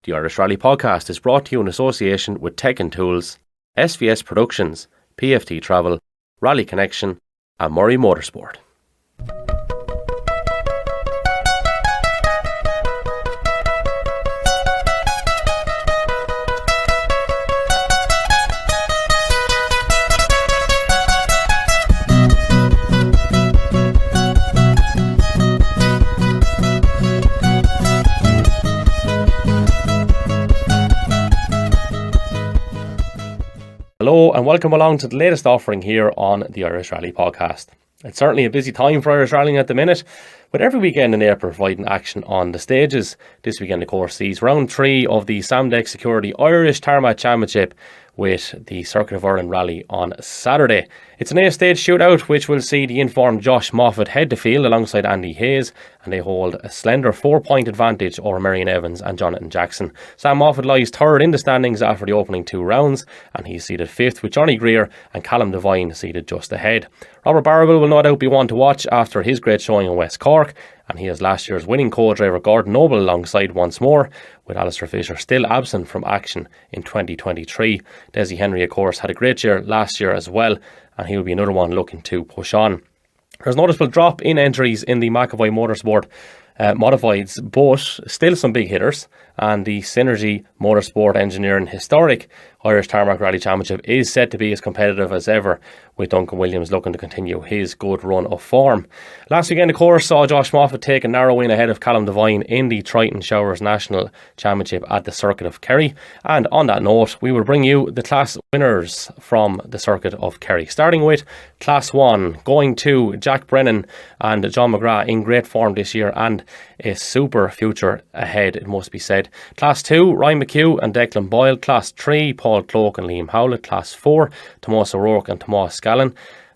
The Irish Rally Podcast is brought to you in association with Tech and Tools, SVS Productions, PFT Travel, Rally Connection and Murray Motorsport. Hello and welcome along to the latest offering here on the Irish Rally Podcast. It's certainly a busy time for Irish Rallying at the minute, with every weekend in April providing action on the stages. This weekend, of course, sees round 3 of the Samdeck Security Irish Tarmac Championship with the Circuit of Ireland Rally on Saturday. It's an 8-stage shootout which will see the informed Josh Moffat head to field alongside Andy Hayes, and they hold a slender 4-point advantage over Marion Evans and Jonathan Jackson. Sam Moffat lies third in the standings after the opening 2 rounds, and he's seated 5th with Johnny Greer and Callum Devine seated just ahead. Robert Barrable will no doubt be one to watch after his great showing in West Cork, and he has last year's winning co-driver Gordon Noble alongside once more, with Alistair Fisher still absent from action in 2023. Desi Henry, of course, had a great year last year as well, and he will be another one looking to push on. There's a noticeable drop in entries in the McAvoy Motorsport modifieds, but still some big hitters, and the Synergy Motorsport Engineering Historic Irish Tarmac Rally Championship is set to be as competitive as ever, with Duncan Williams looking to continue his good run of form. Last weekend, of course, saw Josh Moffat take a narrow win ahead of Callum Devine in the Triton Showers National Championship at the Circuit of Kerry. And on that note, we will bring you the class winners from the Circuit of Kerry, starting with Class 1, going to Jack Brennan and John McGrath in great form this year and a super future ahead, it must be said. Class 2, Ryan McHugh and Declan Boyle. Class 3, Paul Cloke and Liam Howlett. Class 4, Tomás O'Rourke and Tomás Scallon.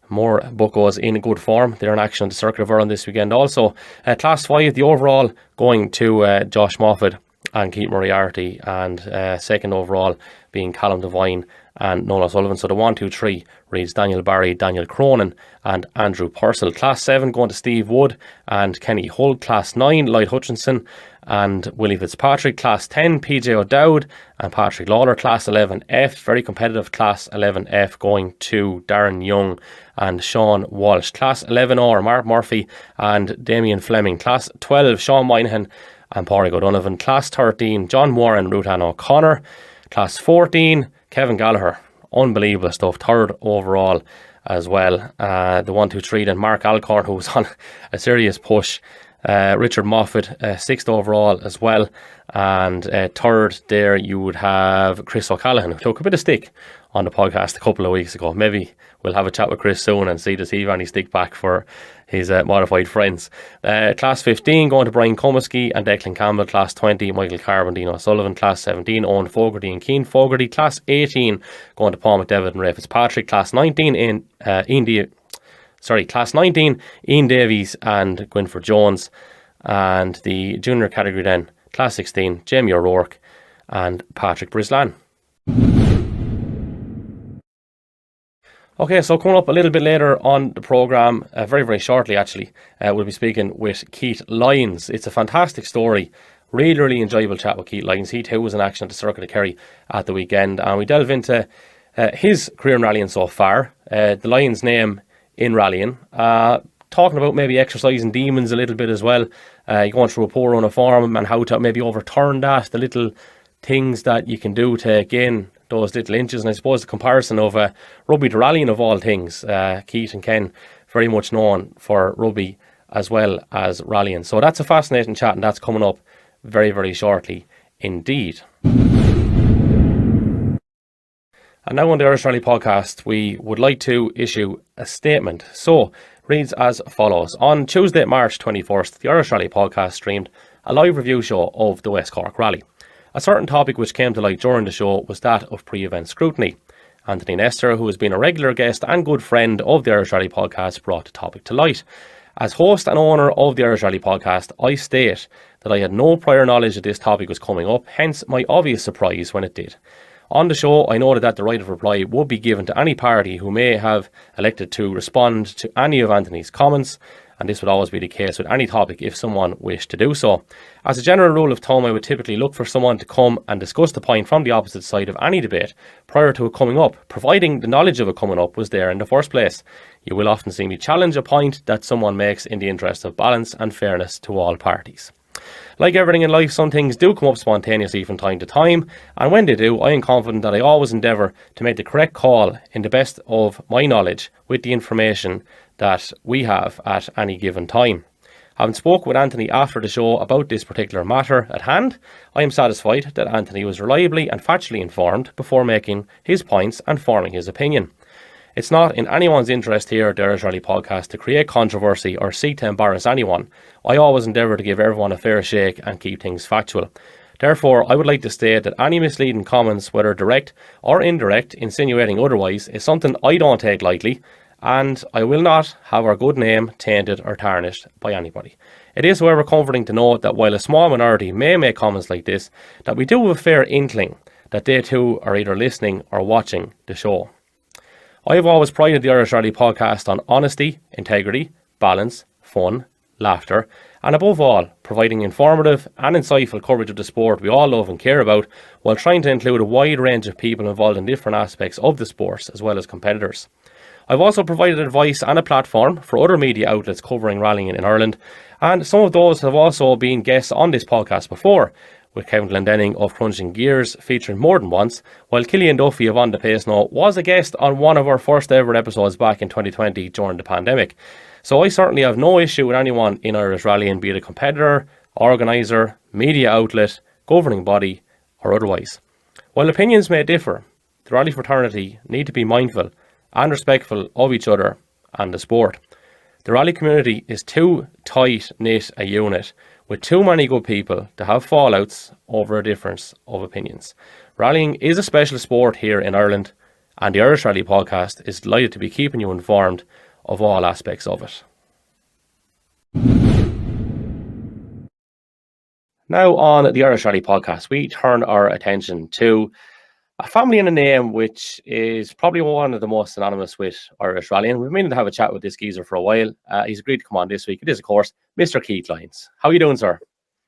More buckos in good form. They're in action on the Circuit of Ireland this weekend also. Class 5, the overall going to Josh Moffat and Keith Moriarty, and second overall being Callum Devine and Nolan Sullivan. So the 1, 2, 3 reads Daniel Barry, Daniel Cronin and Andrew Purcell. Class 7 going to Steve Wood and Kenny Hull. Class 9, Lloyd Hutchinson and Willie Fitzpatrick. Class 10, PJ O'Dowd and Patrick Lawler. Class 11F, very competitive Class 11F, going to Darren Young and Sean Walsh. Class 11R, Mark Murphy and Damien Fleming. Class 12, Sean Moynihan and Pádraig O'Donovan. Class 13, John Warren, Rutan O'Connor. Class 14, Kevin Gallagher. Unbelievable stuff, third overall as well. The 1, 2, 3 then Mark Alcorn, who was on a serious push. Richard Moffat, 6th overall as well. And third there you would have Chris O'Callaghan, who took a bit of stick on the podcast a couple of weeks ago. Maybe we'll have a chat with Chris soon and see does he have any stick back for his modified friends. Class 15 going to Brian Comiskey and Declan Campbell. Class 20, Michael Carr and Dean O'Sullivan. Class 17, Owen Fogarty and Keane Fogarty. Class 18 going to Paul McDevitt and Ray Fitzpatrick. Class 19 Class 19, Ian Davies and Gwynfor Jones. And the junior category then, Class 16, Jamie O'Rourke and Patrick Brislan. Okay, so coming up a little bit later on the programme, very, very shortly actually, we'll be speaking with Keith Lyons. It's a fantastic story. Really, really enjoyable chat with Keith Lyons. He too was in action at the Circuit of Kerry at the weekend, and we delve into his career in rallying so far, the Lyons name in rallying, talking about maybe exercising demons a little bit as well, going through a poor run of form and how to maybe overturn that, the little things that you can do to gain those little inches, and I suppose the comparison of rugby to rallying of all things. Keith and Ken very much known for rugby as well as rallying. So that's a fascinating chat, and that's coming up very, very shortly indeed. And now on the Irish Rally Podcast, we would like to issue a statement. So, reads as follows. On Tuesday, March 21st, the Irish Rally Podcast streamed a live review show of the West Cork Rally. A certain topic which came to light during the show was that of pre-event scrutiny. Anthony Nestor, who has been a regular guest and good friend of the Irish Rally Podcast, brought the topic to light. As host and owner of the Irish Rally Podcast, I state that I had no prior knowledge that this topic was coming up, hence my obvious surprise when it did. On the show, I noted that the right of reply would be given to any party who may have elected to respond to any of Anthony's comments, and this would always be the case with any topic if someone wished to do so. As a general rule of thumb, I would typically look for someone to come and discuss the point from the opposite side of any debate prior to it coming up, providing the knowledge of it coming up was there in the first place. You will often see me challenge a point that someone makes in the interest of balance and fairness to all parties. Like everything in life, some things do come up spontaneously from time to time, and when they do, I am confident that I always endeavour to make the correct call in the best of my knowledge with the information that we have at any given time. Having spoken with Anthony after the show about this particular matter at hand, I am satisfied that Anthony was reliably and factually informed before making his points and forming his opinion. It's not in anyone's interest here at the Irish Rally Podcast to create controversy or seek to embarrass anyone. I always endeavour to give everyone a fair shake and keep things factual. Therefore, I would like to state that any misleading comments, whether direct or indirect, insinuating otherwise, is something I don't take lightly, and I will not have our good name tainted or tarnished by anybody. It is, however, comforting to know that while a small minority may make comments like this, that we do have a fair inkling that they too are either listening or watching the show. I have always prided the Irish Rally Podcast on honesty, integrity, balance, fun, laughter, and above all, providing informative and insightful coverage of the sport we all love and care about, while trying to include a wide range of people involved in different aspects of the sports as well as competitors. I've also provided advice and a platform for other media outlets covering rallying in Ireland, and some of those have also been guests on this podcast before, with Kevin Glendenning of Crunching Gears featuring more than once, while Killian Duffy of On The Pace Now was a guest on one of our first ever episodes back in 2020 during the pandemic. So I certainly have no issue with anyone in Irish rallying, be it a competitor, organiser, media outlet, governing body or otherwise. While opinions may differ, the rally fraternity need to be mindful and respectful of each other and the sport. The rally community is too tight-knit a unit with too many good people to have fallouts over a difference of opinions. Rallying is a special sport here in Ireland, and the Irish Rally Podcast is delighted to be keeping you informed of all aspects of it. Now on the Irish Rally Podcast, we turn our attention to a family and a name which is probably one of the most synonymous with Irish rallying. We've been meaning to have a chat with this geezer for a while. He's agreed to come on this week. It is, of course, Mr. Keith Lyons. How are you doing, sir?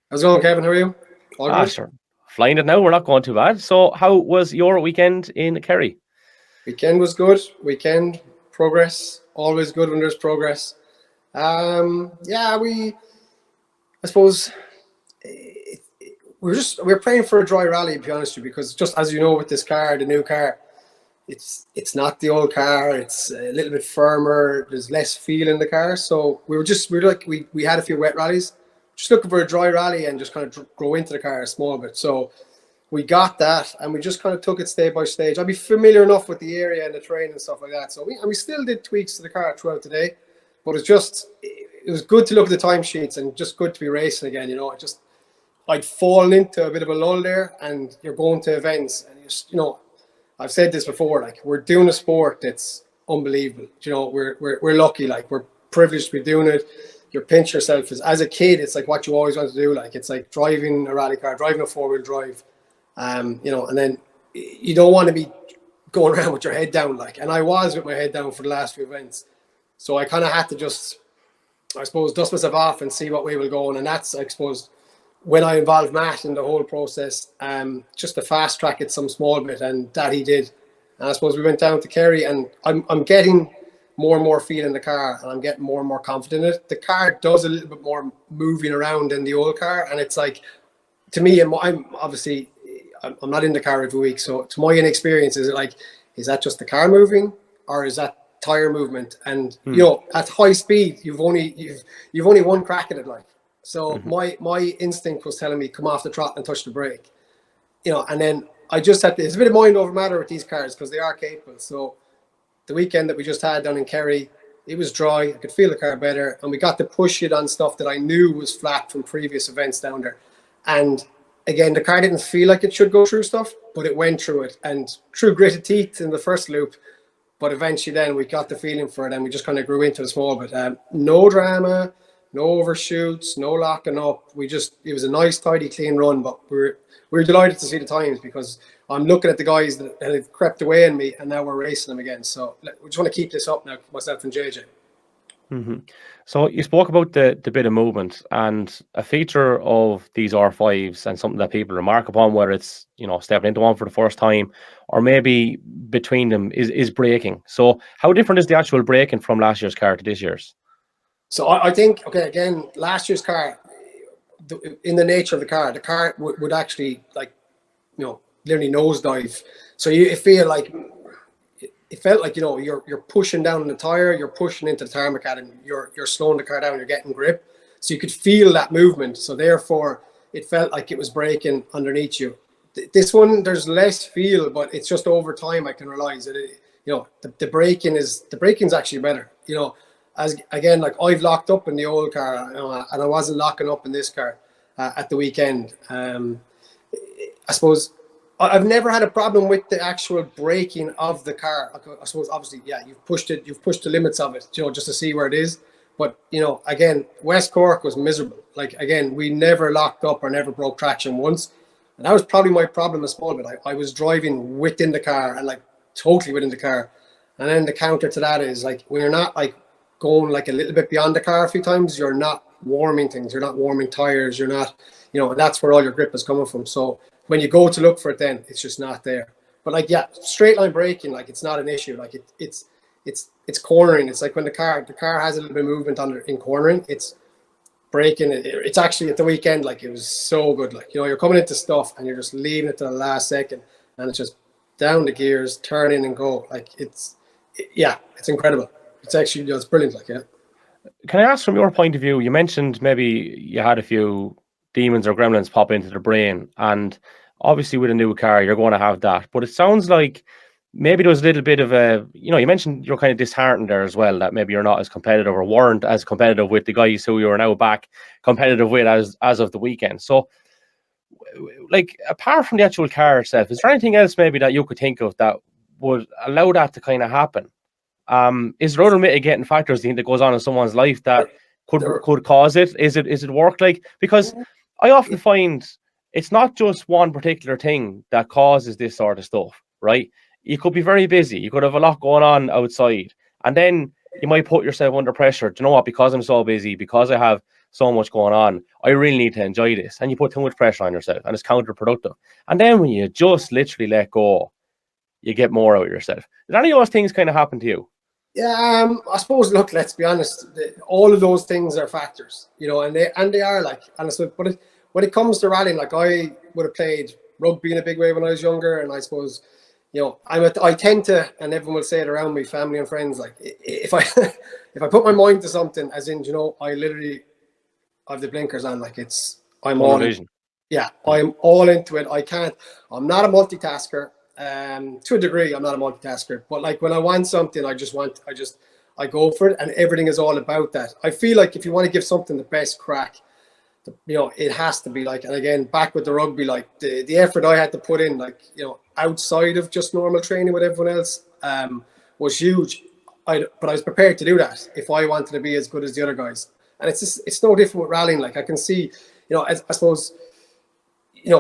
How's it going, Kevin? How are you? All good? Sure. Flying it now. We're not going too bad. So how was your weekend in Kerry? Weekend was good. Weekend progress. Always good when there's progress. I suppose we're praying for a dry rally, to be honest with you, because just as you know, with this car, the new car, it's not the old car. It's a little bit firmer. There's less feel in the car. So we had a few wet rallies, just looking for a dry rally and just kind of grow into the car a small bit. So we got that, and we just kind of took it stage by stage. I'd be familiar enough with the area and the terrain and stuff like that. So we still did tweaks to the car throughout the day, but it was good to look at the timesheets and just good to be racing again. You know, I'd fallen into a bit of a lull there, and you're going to events, and I've said this before, like, we're doing a sport that's unbelievable. You know, we're lucky, like, we're privileged to be doing it. You pinch yourself as a kid. It's like what you always want to do. Like, it's like driving a rally car, driving a 4-wheel drive, and then you don't want to be going around with your head down, like, and I was with my head down for the last few events. So I kind of had to just, I suppose, dust myself off and see what way we'll go. And that's, I suppose, when I involved Matt in the whole process, just to fast track it some small bit, and that he did. And I suppose we went down to Kerry, and I'm getting more and more feel in the car, and I'm getting more and more confident in it. The car does a little bit more moving around than the old car, and it's like, to me, I'm not in the car every week, so to my inexperience, is that just the car moving, or is that tire movement? And at high speed, you've only one crack at it, like. So my instinct was telling me, come off the trot and touch the brake, and then I just had to, it's a bit of mind over matter with these cars because they are capable. So the weekend that we just had down in Kerry, it was dry. I could feel the car better, and we got to push it on stuff that I knew was flat from previous events down there. And again, the car didn't feel like it should go through stuff, but it went through it, and through gritted teeth in the first loop. But eventually then we got the feeling for it, and we just kind of grew into it small bit. No drama, no overshoots, no locking up. It was a nice, tidy, clean run, but we're delighted to see the times, because I'm looking at the guys that had crept away in me, and now we're racing them again. So we just want to keep this up now, myself and JJ. So you spoke about the bit of movement, and a feature of these R5s and something that people remark upon, whether it's stepping into one for the first time or maybe between them, is braking. So how different is the actual braking from last year's car to this year's? So I think, okay, again, last year's car, in the nature of the car would actually literally nosedive. So you feel like it felt like you're pushing down the tire, you're pushing into the tarmac, and you're slowing the car down, you're getting grip, so you could feel that movement. So therefore, it felt like it was braking underneath you. This one, there's less feel, but it's just over time I can realize that the braking's actually better. As again, like I've locked up in the old car, and I wasn't locking up in this car at the weekend. I suppose I've never had a problem with the actual braking of the car. I suppose obviously, yeah, you've pushed the limits of it, just to see where it is. But again, West Cork was miserable. Like again, we never locked up or never broke traction once, and that was probably my problem a small bit. I was driving within the car and like totally within the car, and then the counter to that is like when you're not like going like a little bit beyond the car a few times, you're not warming things, you're not warming tires, you're not, and that's where all your grip is coming from. So when you go to look for it, then it's just not there. But like, yeah, straight line braking, like it's not an issue. Like it's cornering. It's like when the car has a little bit of movement in cornering, it's braking. It's actually at the weekend, like it was so good. Like, you're coming into stuff and you're just leaving it to the last second, and it's just down the gears, turn in and go. Like it's incredible. It's actually, it's brilliant. Like, yeah. Can I ask, from your point of view, you mentioned maybe you had a few demons or gremlins pop into the brain, and obviously with a new car you're going to have that, but it sounds like maybe there was a little bit of a, you mentioned you're kind of disheartened there as well, that maybe you're not as competitive or weren't as competitive with the guys who you are now back competitive with as of the weekend. So like, apart from the actual car itself, is there anything else maybe that you could think of that would allow that to kind of happen? Is there other mitigating factors that goes on in someone's life that could cause it? Is it work like? Because I often find it's not just one particular thing that causes this sort of stuff, right? You could be very busy, you could have a lot going on outside, and then you might put yourself under pressure. Do you know what? Because I'm so busy, because I have so much going on, I really need to enjoy this. And you put too much pressure on yourself, and it's counterproductive. And then when you just literally let go, you get more out of yourself. Did any of those things kind of happen to you? Yeah, I suppose. Look, let's be honest. All of those things are factors, and they are like. And so, but when it comes to rallying, like I would have played rugby in a big way when I was younger, and I suppose, I tend to, and everyone will say it around me, family and friends, like if I if I put my mind to something, as in, I literally have the blinkers on, like I'm all in. Yeah, I'm all into it. I'm not a multitasker. To a degree, I'm not a multitasker, but like when I want something, I go for it, and everything is all about that. I feel like if you want to give something the best crack, it has to be like, and again, back with the rugby, like the effort I had to put in, like, outside of just normal training with everyone else, was huge. But I was prepared to do that if I wanted to be as good as the other guys. And it's no different with rallying. Like I can see, I suppose,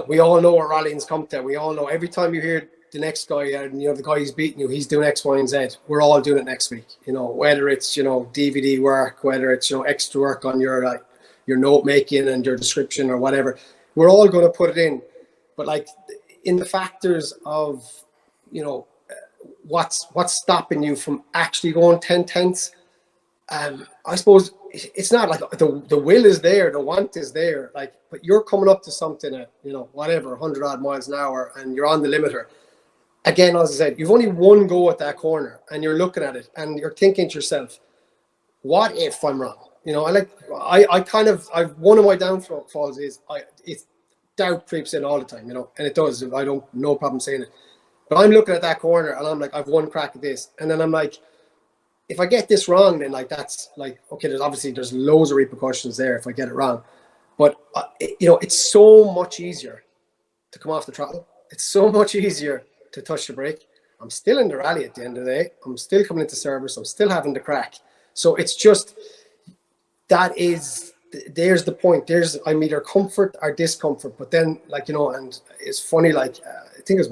we all know where rallying's come to. We all know every time you hear the next guy, and the guy who's beating you, he's doing X, Y, and Z. We're all doing it next week. Whether it's DVD work, whether it's extra work on your note making and your description or whatever, we're all going to put it in. But like in the factors of what's stopping you from actually going 10/10ths, I suppose it's not like the will is there, the want is there, like, but you're coming up to something at whatever 100 odd miles an hour, and you're on the limiter. Again, as I said, you've only one go at that corner, and you're looking at it, and you're thinking to yourself, "What if I'm wrong?" I've one of my downfalls is doubt creeps in all the time, and it does. I don't, no problem saying it, but I'm looking at that corner, and I'm like, I've one crack at this, and then I'm like, if I get this wrong, then like that's like, okay, there's loads of repercussions there if I get it wrong, but it's so much easier to come off the throttle. It's so much easier to touch the brake. I'm still in the rally at the end of the day. I'm still coming into service. I'm still having the crack. So it's just, there's the point. I'm either comfort or discomfort. But then, like, and it's funny, like, I think it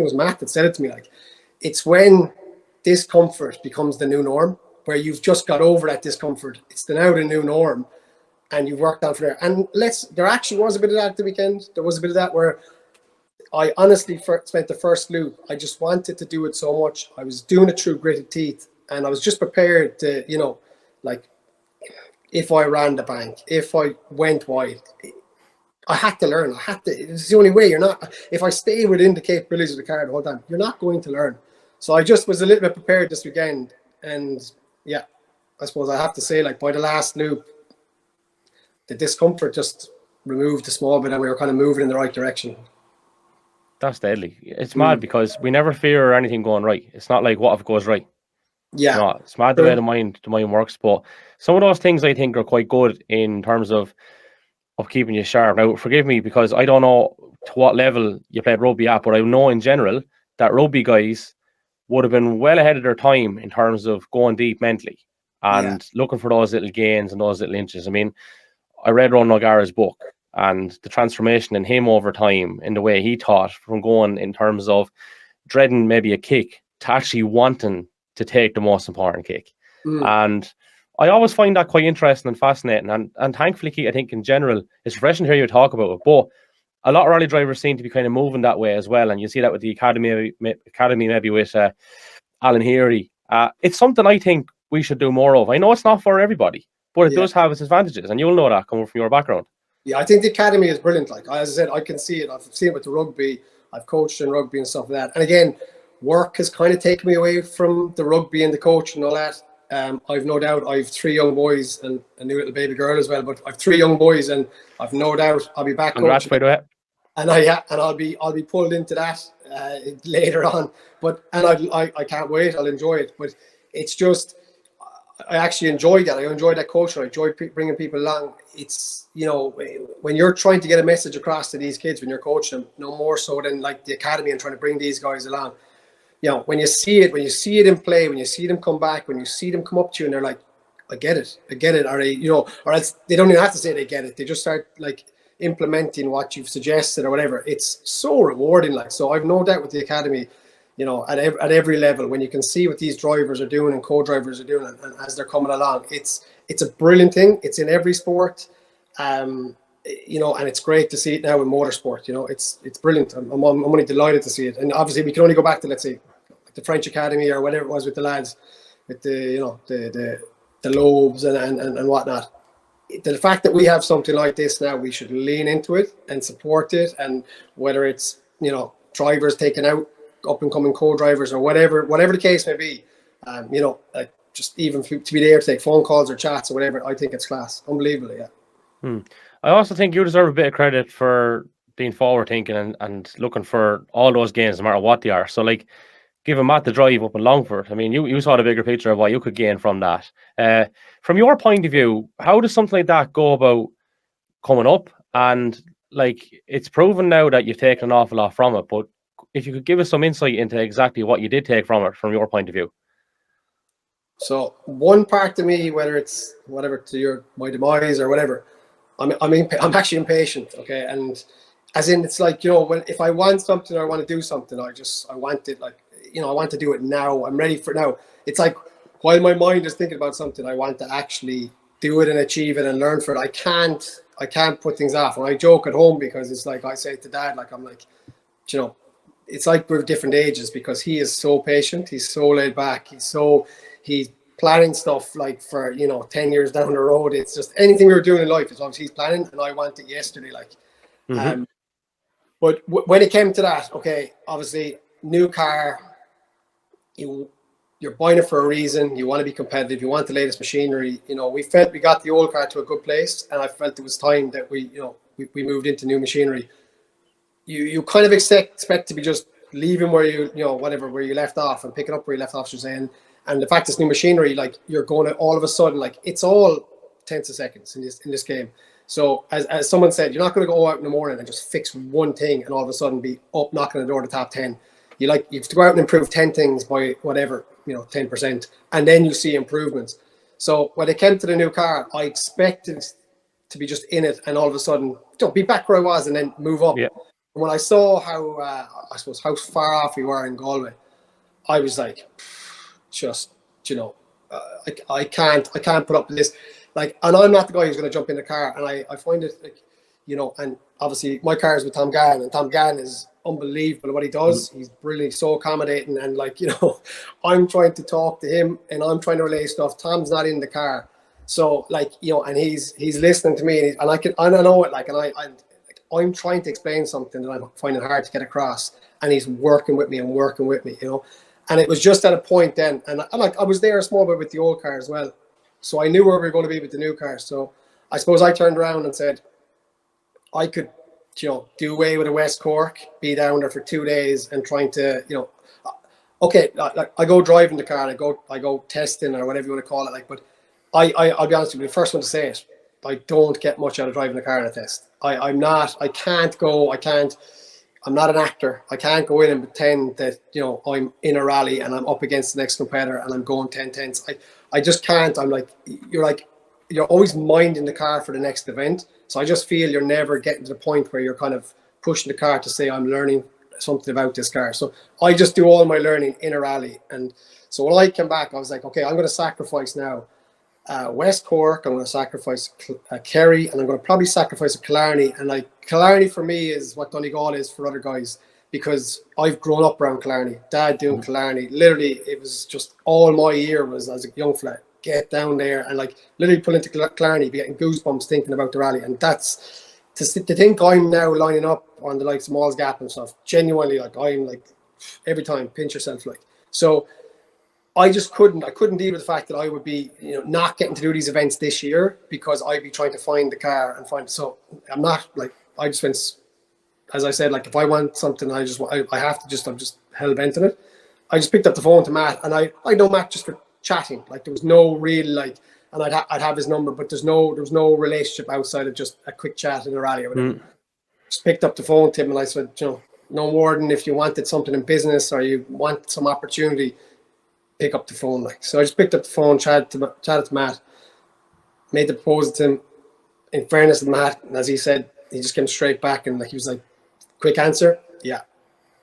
was Matt that said it to me, like, it's when discomfort becomes the new norm. where you've just got over that discomfort. It's now the new norm, and you've worked on from there. And there actually was a bit of that at the weekend. There was a bit of that where I honestly spent the first loop. I just wanted to do it so much. I was doing it through gritted teeth, and I was just prepared to, like, if I ran the bank, if I went wide, I had to learn. It's the only way. If I stay within the capabilities of the car the whole time, you're not going to learn. So I just was a little bit prepared this weekend. And yeah, I suppose I have to say, like, by the last loop, the discomfort just removed a small bit and we were kind of moving in the right direction. That's deadly. It's mad because we never fear anything going right. It's not like, what if it goes right? Yeah. It's mad the way the mind works. But some of those things I think are quite good in terms of keeping you sharp. Now, forgive me because I don't know to what level you played rugby at, but I know in general that rugby guys would have been well ahead of their time in terms of going deep mentally and looking for those little gains and those little inches. I mean, I read Ron O'Gara's book and the transformation in him over time in the way he taught from going in terms of dreading maybe a kick to actually wanting to take the most important kick. And I always find that quite interesting and fascinating. And thankfully, Keith, I think in general, it's refreshing to hear you talk about it. But a lot of rally drivers seem to be kind of moving that way as well. And you see that with the academy maybe with Alan Heary. It's something I think we should do more of. I know it's not for everybody, but it does have its advantages. And you'll know that coming from your background. Yeah, I think the academy is brilliant. Like, as I said, I can see it. I've seen it with the rugby. I've coached in rugby and stuff like that. And again, work has kind of taken me away from the rugby and the coach and all that. I've no doubt I've 3 young boys and a new little baby girl as well, but I've 3 young boys and I've no doubt I'll be back. Congrats, by the way. And I'll be pulled into that later on. But I can't wait. I'll enjoy it. But it's just, I actually enjoy that. I enjoy that culture. I enjoy bringing people along. It's, when you're trying to get a message across to these kids, when you're coaching them, no more so than like the academy and trying to bring these guys along. When you see it in play, when you see them come back, when you see them come up to you and they're like, I get it. Or they, or else they don't even have to say they get it. They just start like implementing what you've suggested or whatever. It's so rewarding. Like, so I've no doubt with the academy, at every level, when you can see what these drivers are doing and co-drivers are doing and as they're coming along, it's a brilliant thing. It's in every sport. And it's great to see it now in motorsport. It's brilliant. I'm only delighted to see it. And obviously we can only go back to, let's say, the French Academy or whatever it was with the lads, with the lobes and whatnot. The fact that we have something like this now, we should lean into it and support it. And whether it's, drivers taking out up and coming co-drivers or whatever the case may be, like just even to be there to take phone calls or chats or whatever, I think it's class. Unbelievable, yeah. I also think you deserve a bit of credit for being forward thinking and looking for all those gains no matter what they are. So like giving Matt the drive up in Longford, I mean, you saw the bigger picture of what you could gain from that. From your point of view, how does something like that go about coming up? And like, it's proven now that you've taken an awful lot from it, but if you could give us some insight into exactly what you did take from it from your point of view. So one part of me, whether it's whatever to my demise or whatever, I'm actually impatient, okay? And as in, it's like, if I want something or I want to do something, I want it like, I want to do it now. I'm ready for it now. It's like, while my mind is thinking about something, I want to actually do it and achieve it and learn for it. I can't put things off. And I joke at home because it's like, I say to Dad, like, I'm like, it's like we're different ages because he is so patient. He's so laid back. He's planning stuff like for 10 years down the road. It's just anything we were doing in life is obviously he's planning, and I want it yesterday. Like, but when it came to that, okay, obviously new car, you're buying it for a reason. You want to be competitive. You want the latest machinery. We felt we got the old car to a good place, and I felt it was time that we moved into new machinery. You kind of expect to be just leaving where where you left off and picking up where you left off, should say. And the fact it's new machinery, like you're going to all of a sudden, like it's all tenths of seconds in this game. So as someone said, you're not going to go out in the morning and just fix one thing and all of a sudden be up knocking on the door to the top 10. You have to go out and improve 10 things by whatever, 10%, and then you see improvements. So when it came to the new car, I expected to be just in it and all of a sudden be back where I was and then move up. Yeah. And when I saw how far off we were in Galway, I was like, just, I can't put up with this. Like, and I'm not the guy who's going to jump in the car. And I find it, like, you know, and obviously my car is with Tom Gann, and Tom Gann is unbelievable at what he does. He's brilliant, so accommodating. And like, you know, I'm trying to talk to him and I'm trying to relay stuff. Tom's not in the car. So like, you know, and he's listening to me, and I know it, like, and I'm trying to explain something that I'm finding hard to get across, and he's working with me, you know. And it was just at a point then, and I was there a small bit with the old car as well. So I knew where we were going to be with the new car. So I suppose I turned around and said, I could, you know, do away with a West Cork, be down there for 2 days and trying to, you know, okay, like I go driving the car, and I go testing or whatever you want to call it. Like, but I'll be honest with you, the first one to say it, I don't get much out of driving the car in a test. I'm not an actor. I can't go in and pretend that, you know, I'm in a rally and I'm up against the next competitor and I'm going 10-10s. I just can't. I'm like, you're always minding the car for the next event. So I just feel you're never getting to the point where you're kind of pushing the car to say, I'm learning something about this car. So I just do all my learning in a rally. And so when I came back, I was like, okay, I'm going to sacrifice now West Cork, I'm going to sacrifice Kerry, and I'm going to probably sacrifice a Killarney. And like, Killarney for me is what Donegal is for other guys, because I've grown up around Killarney. Dad doing Killarney, literally, it was just all my year was as a young fella, get down there and like literally pull into Killarney, be getting goosebumps thinking about the rally. And that's to think I'm now lining up on the likes of Malls Gap and stuff. Genuinely, like, I'm like, every time, pinch yourself, like. So I just couldn't deal with the fact that I would be, you know, not getting to do these events this year because I'd be trying to find the car and find. So I'm not, like, I just went, as I said, like, if I want something, I have to just, I'm just hell bent on it. I just picked up the phone to Matt, and I know Matt just for chatting. Like, there was no real, like, and I'd have his number, but there was no relationship outside of just a quick chat in a rally or whatever. Just picked up the phone to him and I said, you know, no more than if you wanted something in business or you want some opportunity, pick up the phone. Like, so I just picked up the phone, chatted to Matt, made the proposal to him. In fairness to Matt, and as he said, he just came straight back and he was like, quick answer, yeah.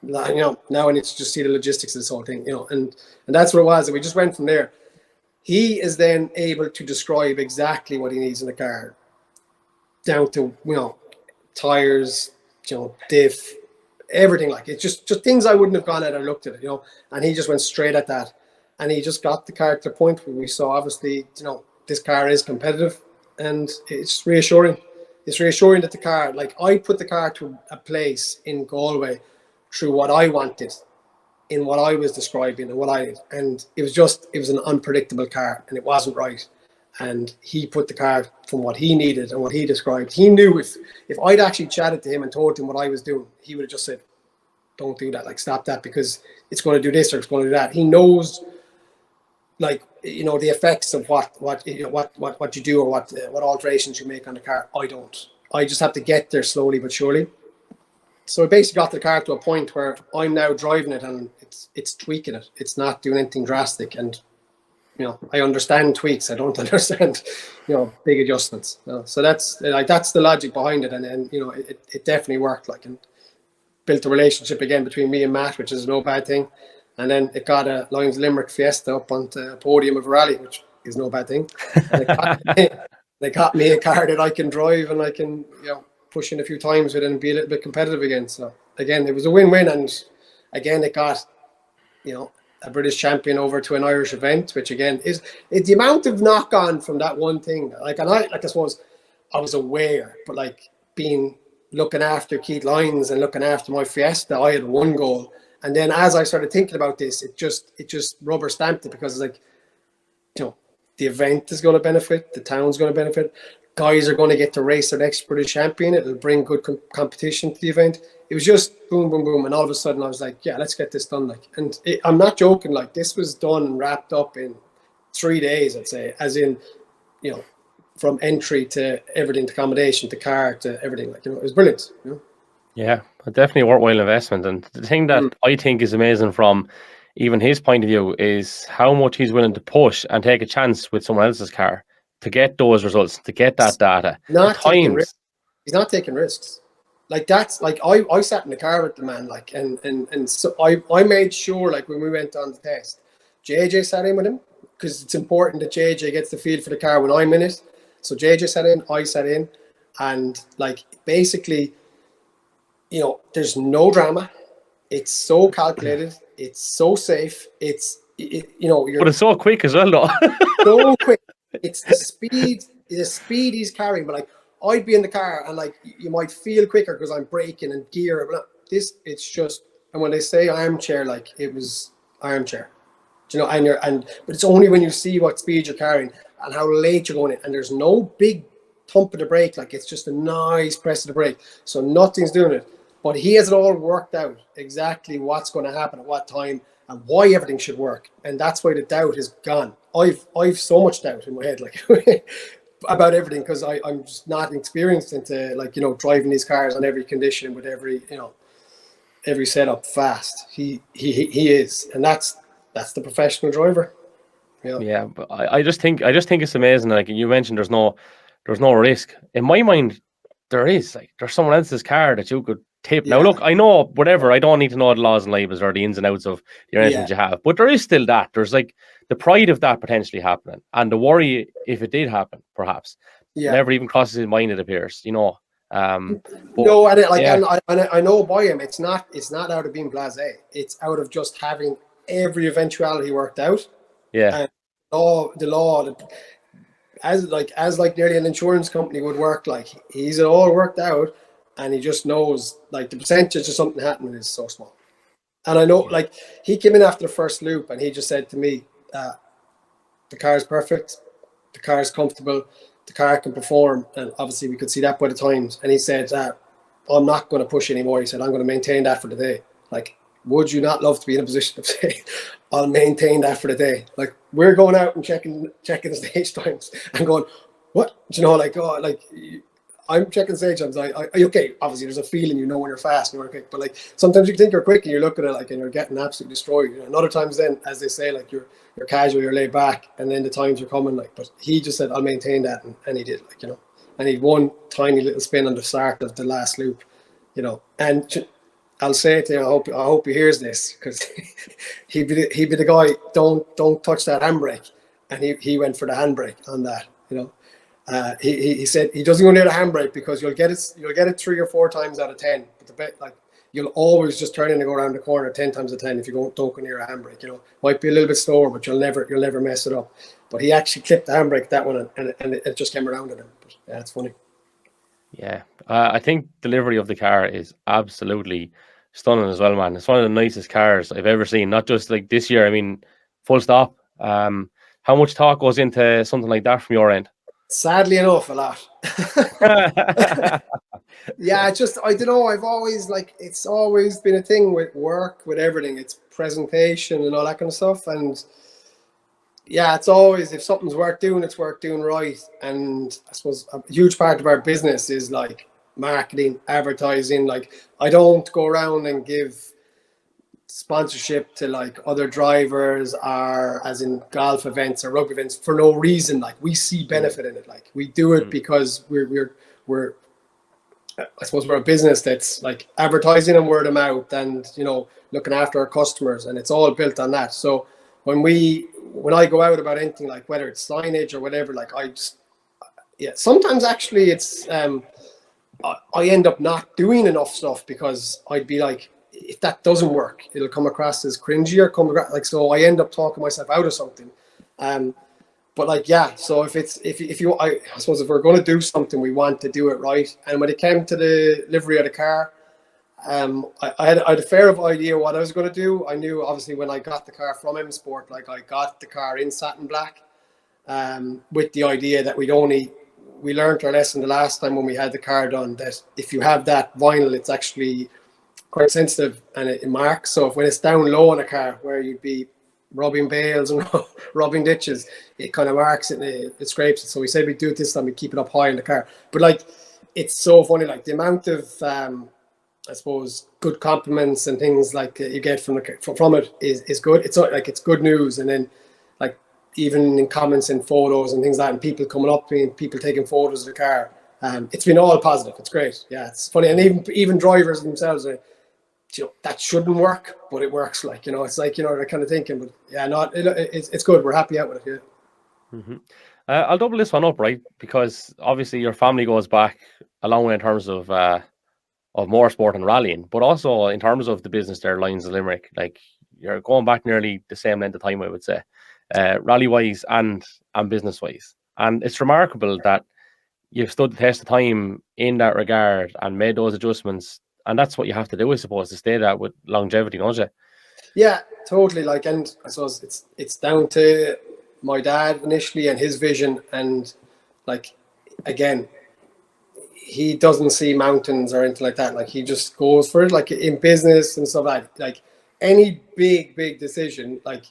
You know, now I need to just see the logistics of this whole thing, you know, and that's what it was. And we just went from there. He is then able to describe exactly what he needs in the car, down to, you know, tires, you know, diff, everything. Like, it's just things I wouldn't have gone at or looked at it, you know. And he just went straight at that. And he just got the car to the point where we saw, obviously, you know, this car is competitive, and it's reassuring. It's reassuring that the car, like, I put the car to a place in Galway through what I wanted, in what I was describing and it was an unpredictable car, and it wasn't right. And he put the car from what he needed and what he described. He knew if I'd actually chatted to him and told him what I was doing, he would have just said, don't do that, like, stop that, because it's going to do this or it's going to do that. He knows, like, you know, the effects of what you do or what alterations you make on the car. I don't. I just have to get there slowly but surely. So I basically got the car to a point where I'm now driving it and it's tweaking it. It's not doing anything drastic. And, you know, I understand tweaks. I don't understand, you know, big adjustments. You know? So that's the logic behind it. And you know, it definitely worked, like, and built a relationship again between me and Matt, which is no bad thing. And then it got a Lions Limerick Fiesta up onto a podium of a rally, which is no bad thing. They got me a car that I can drive and I can, you know, push in a few times with it and be a little bit competitive again. So again, it was a win-win. And again, it got, you know, a British champion over to an Irish event, which again is the amount of knock-on from that one thing. Like, and I suppose I was aware, but like, looking after Keith Lyons and looking after my Fiesta, I had one goal. And then as I started thinking about this, it just rubber stamped it, because it's like, you know, the event is going to benefit, the town's going to benefit, guys are going to get to race their next British champion, it'll bring good competition to the event. It was just boom, boom, boom. And all of a sudden I was like, yeah, let's get this done. Like, and I'm not joking, like, this was done and wrapped up in 3 days, I'd say, as in, you know, from entry to everything, to accommodation, to car, to everything. Like, you know, it was brilliant, you know? Yeah, definitely a worthwhile investment. And the thing that I think is amazing from even his point of view is how much he's willing to push and take a chance with someone else's car to get those results, to get that data. Not taking risks. He's not taking risks. Like, that's like, I sat in the car with the man, like, and so I made sure, like, when we went on the test, JJ sat in with him, because it's important that JJ gets the feel for the car when I'm in it. So JJ sat in, I sat in, and like basically, you know, there's no drama. It's so calculated. It's so safe. You know, But it's so quick as well, though. so quick. It's the speed he's carrying. But like, I'd be in the car and like you might feel quicker because I'm braking and gear. But it's just, and when they say armchair, like it was armchair. Do you know? But it's only when you see what speed you're carrying and how late you're going in, and there's no big thump of the brake. Like it's just a nice press of the brake. So nothing's doing it. But he has it all worked out exactly what's going to happen at what time and why everything should work. And that's why the doubt is gone. I've so much doubt in my head, like about everything, because I'm just not experienced into, like, you know, driving these cars on every condition with every, you know, every setup fast. He is, and that's the professional driver. Yeah, but I just think it's amazing. Like you mentioned, there's no risk. In my mind, there is. Like there's someone else's car that you could tip. Yeah. Now look, I know whatever. I don't need to know the laws and labels or the ins and outs of the arrangements you have, but there is still that. There's like the pride of that potentially happening, and the worry if it did happen, perhaps. Yeah. Never even crosses his mind. It appears, you know. No, and I know by him. It's not out of being blasé. It's out of just having every eventuality worked out. Yeah. And the law, as nearly an insurance company would work. Like he's it all worked out, and he just knows like the percentage of something happening is so small. And I know, like, he came in after the first loop and he just said to me, the car is perfect, the car is comfortable, the car can perform, and obviously we could see that by the times. And he said, I'm not going to push anymore. He said, I'm going to maintain that for the day. Like, would you not love to be in a position of saying, I'll maintain that for the day? Like, we're going out and checking the stage times and going, what? Do you know, like, oh, like, I'm checking stage times. Okay, obviously there's a feeling, you know, when you're fast and you're quick, but like sometimes you think you're quick and you look at it like and you're getting absolutely destroyed. You know, and other times then, as they say, like you're casual, you're laid back, and then the times are coming. Like, but he just said, I'll maintain that, and he did. Like, you know, and he'd one tiny little spin on the start of the last loop, you know. And I'll say it to you, I hope he hears this, because he'd be the guy. Don't touch that handbrake, and he went for the handbrake on that, you know. He said he doesn't go near the handbrake because you'll get it 3 or 4 times out of 10. But the bet, like, you'll always just turn in and go around the corner 10 times out of 10 if you don't go near a handbrake. You know, might be a little bit slower, but you'll never mess it up. But he actually clipped the handbrake that one, and it just came around at him. But yeah, it's funny. Yeah, I think delivery of the car is absolutely stunning as well, man. It's one of the nicest cars I've ever seen. Not just like this year. I mean, full stop. How much thought goes into something like that from your end? Sadly enough, a lot. Yeah, I don't know. I've always, like, it's always been a thing with work, with everything. It's presentation and all that kind of stuff. And yeah, it's always, if something's worth doing, it's worth doing right. And I suppose a huge part of our business is like marketing, advertising. Like, I don't go around and give sponsorship to like other drivers, or as in golf events or rugby events, for no reason. Like, we see benefit in it. Like, we do it because we're I suppose we're a business that's like advertising and word of mouth, and, you know, looking after our customers, and it's all built on that. So when I go out about anything, like whether it's signage or whatever, like sometimes actually it's I end up not doing enough stuff because I'd be like, if that doesn't work, it'll come across as cringy or so I end up talking myself out of something. But like, yeah, so I suppose if we're going to do something, we want to do it right. And when it came to the livery of the car, I had a fair idea what I was going to do. I knew, obviously, when I got the car from M Sport, like, I got the car in satin black, with the idea that we learned our lesson the last time when we had the car done, that if you have that vinyl, it's actually quite sensitive and it marks. So when it's down low on a car where you'd be rubbing bales and rubbing ditches, it kind of marks it and it scrapes it. So we said we'd do it this time, we keep it up high in the car. But like, it's so funny, like the amount of I suppose good compliments and things like you get from it is good. It's like, it's good news. And then, like, even in comments and photos and things like that, and people coming up to me and people taking photos of the car, it's been all positive. It's great. Yeah, it's funny. And even drivers themselves are, that shouldn't work, but it works. Like, it's like, they're kind of thinking, but yeah, it's good. We're happy out with it. Yeah. Mm-hmm. I'll double this one up, right? Because obviously your family goes back a long way in terms of motorsport and rallying, but also in terms of the business there, Lions of Limerick. Like, you're going back nearly the same length of time, I would say, rally wise and business wise. And it's remarkable that you've stood the test of time in that regard and made those adjustments. And that's what you have to do, I suppose, to stay that with longevity, don't you? Yeah, totally. Like, and I suppose it's down to my dad initially and his vision. And like, again, he doesn't see mountains or anything like that. Like, he just goes for it. Like, in business and stuff like any big decision, like,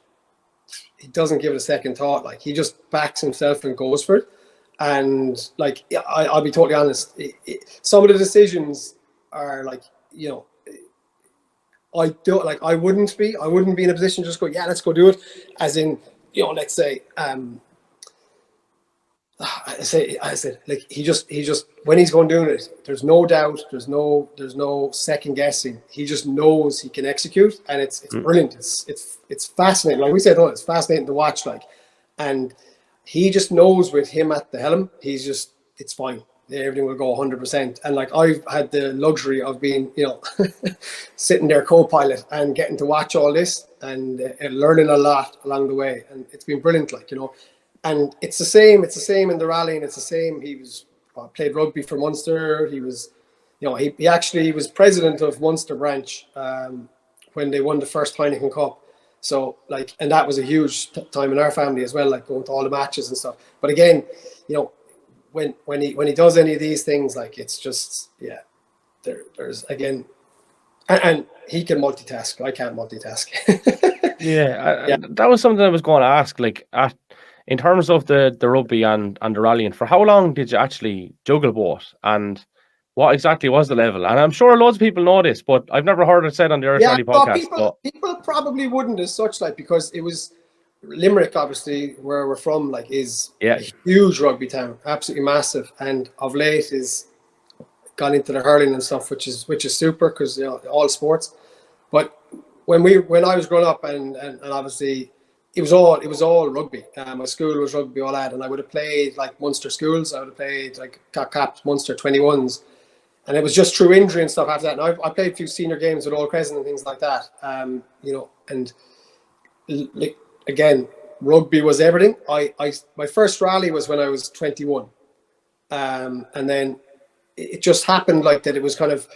he doesn't give it a second thought. Like, he just backs himself and goes for it. And like, I'll be totally honest, some of the decisions are like, I don't like. I wouldn't be in a position to just go, yeah, let's go do it. As in, let's say, I said, like, he just when he's going doing it, there's no doubt, there's no second guessing. He just knows he can execute, and it's brilliant. It's fascinating. Like we said, it's fascinating to watch. Like, and he just knows with him at the helm, it's fine. Everything will go 100%. And like, I've had the luxury of being, sitting there co-pilot and getting to watch all this and learning a lot along the way. And it's been brilliant, like, and it's the same in the rallying. It's the same. He played rugby for Munster. He was, he actually was president of Munster branch when they won the first Heineken Cup. So like, and that was a huge time in our family as well, like going to all the matches and stuff. But again, when he does any of these things, like, it's just, yeah, there's again, and he can multitask. I can't multitask. Yeah, that was something I was going to ask. Like, in terms of the rugby and the rallying, for how long did you actually juggle both, and what exactly was the level? And I'm sure loads of people know this, but I've never heard it said on the Irish Rally podcast. People probably wouldn't as such, like, because it was Limerick, obviously, where we're from, like, is a huge rugby town, absolutely massive, and of late is gone into the hurling and stuff, which is super, because all sports. But when I was growing up, and obviously it was all rugby. My school was rugby, all that, and I would have played like Munster schools. I would have played like capped Munster 21s, and it was just through injury and stuff after that. And I played a few senior games with Old Crescent and things like that. And like, again, rugby was everything. My first rally was when I was 21, and then it just happened like that. It was kind of,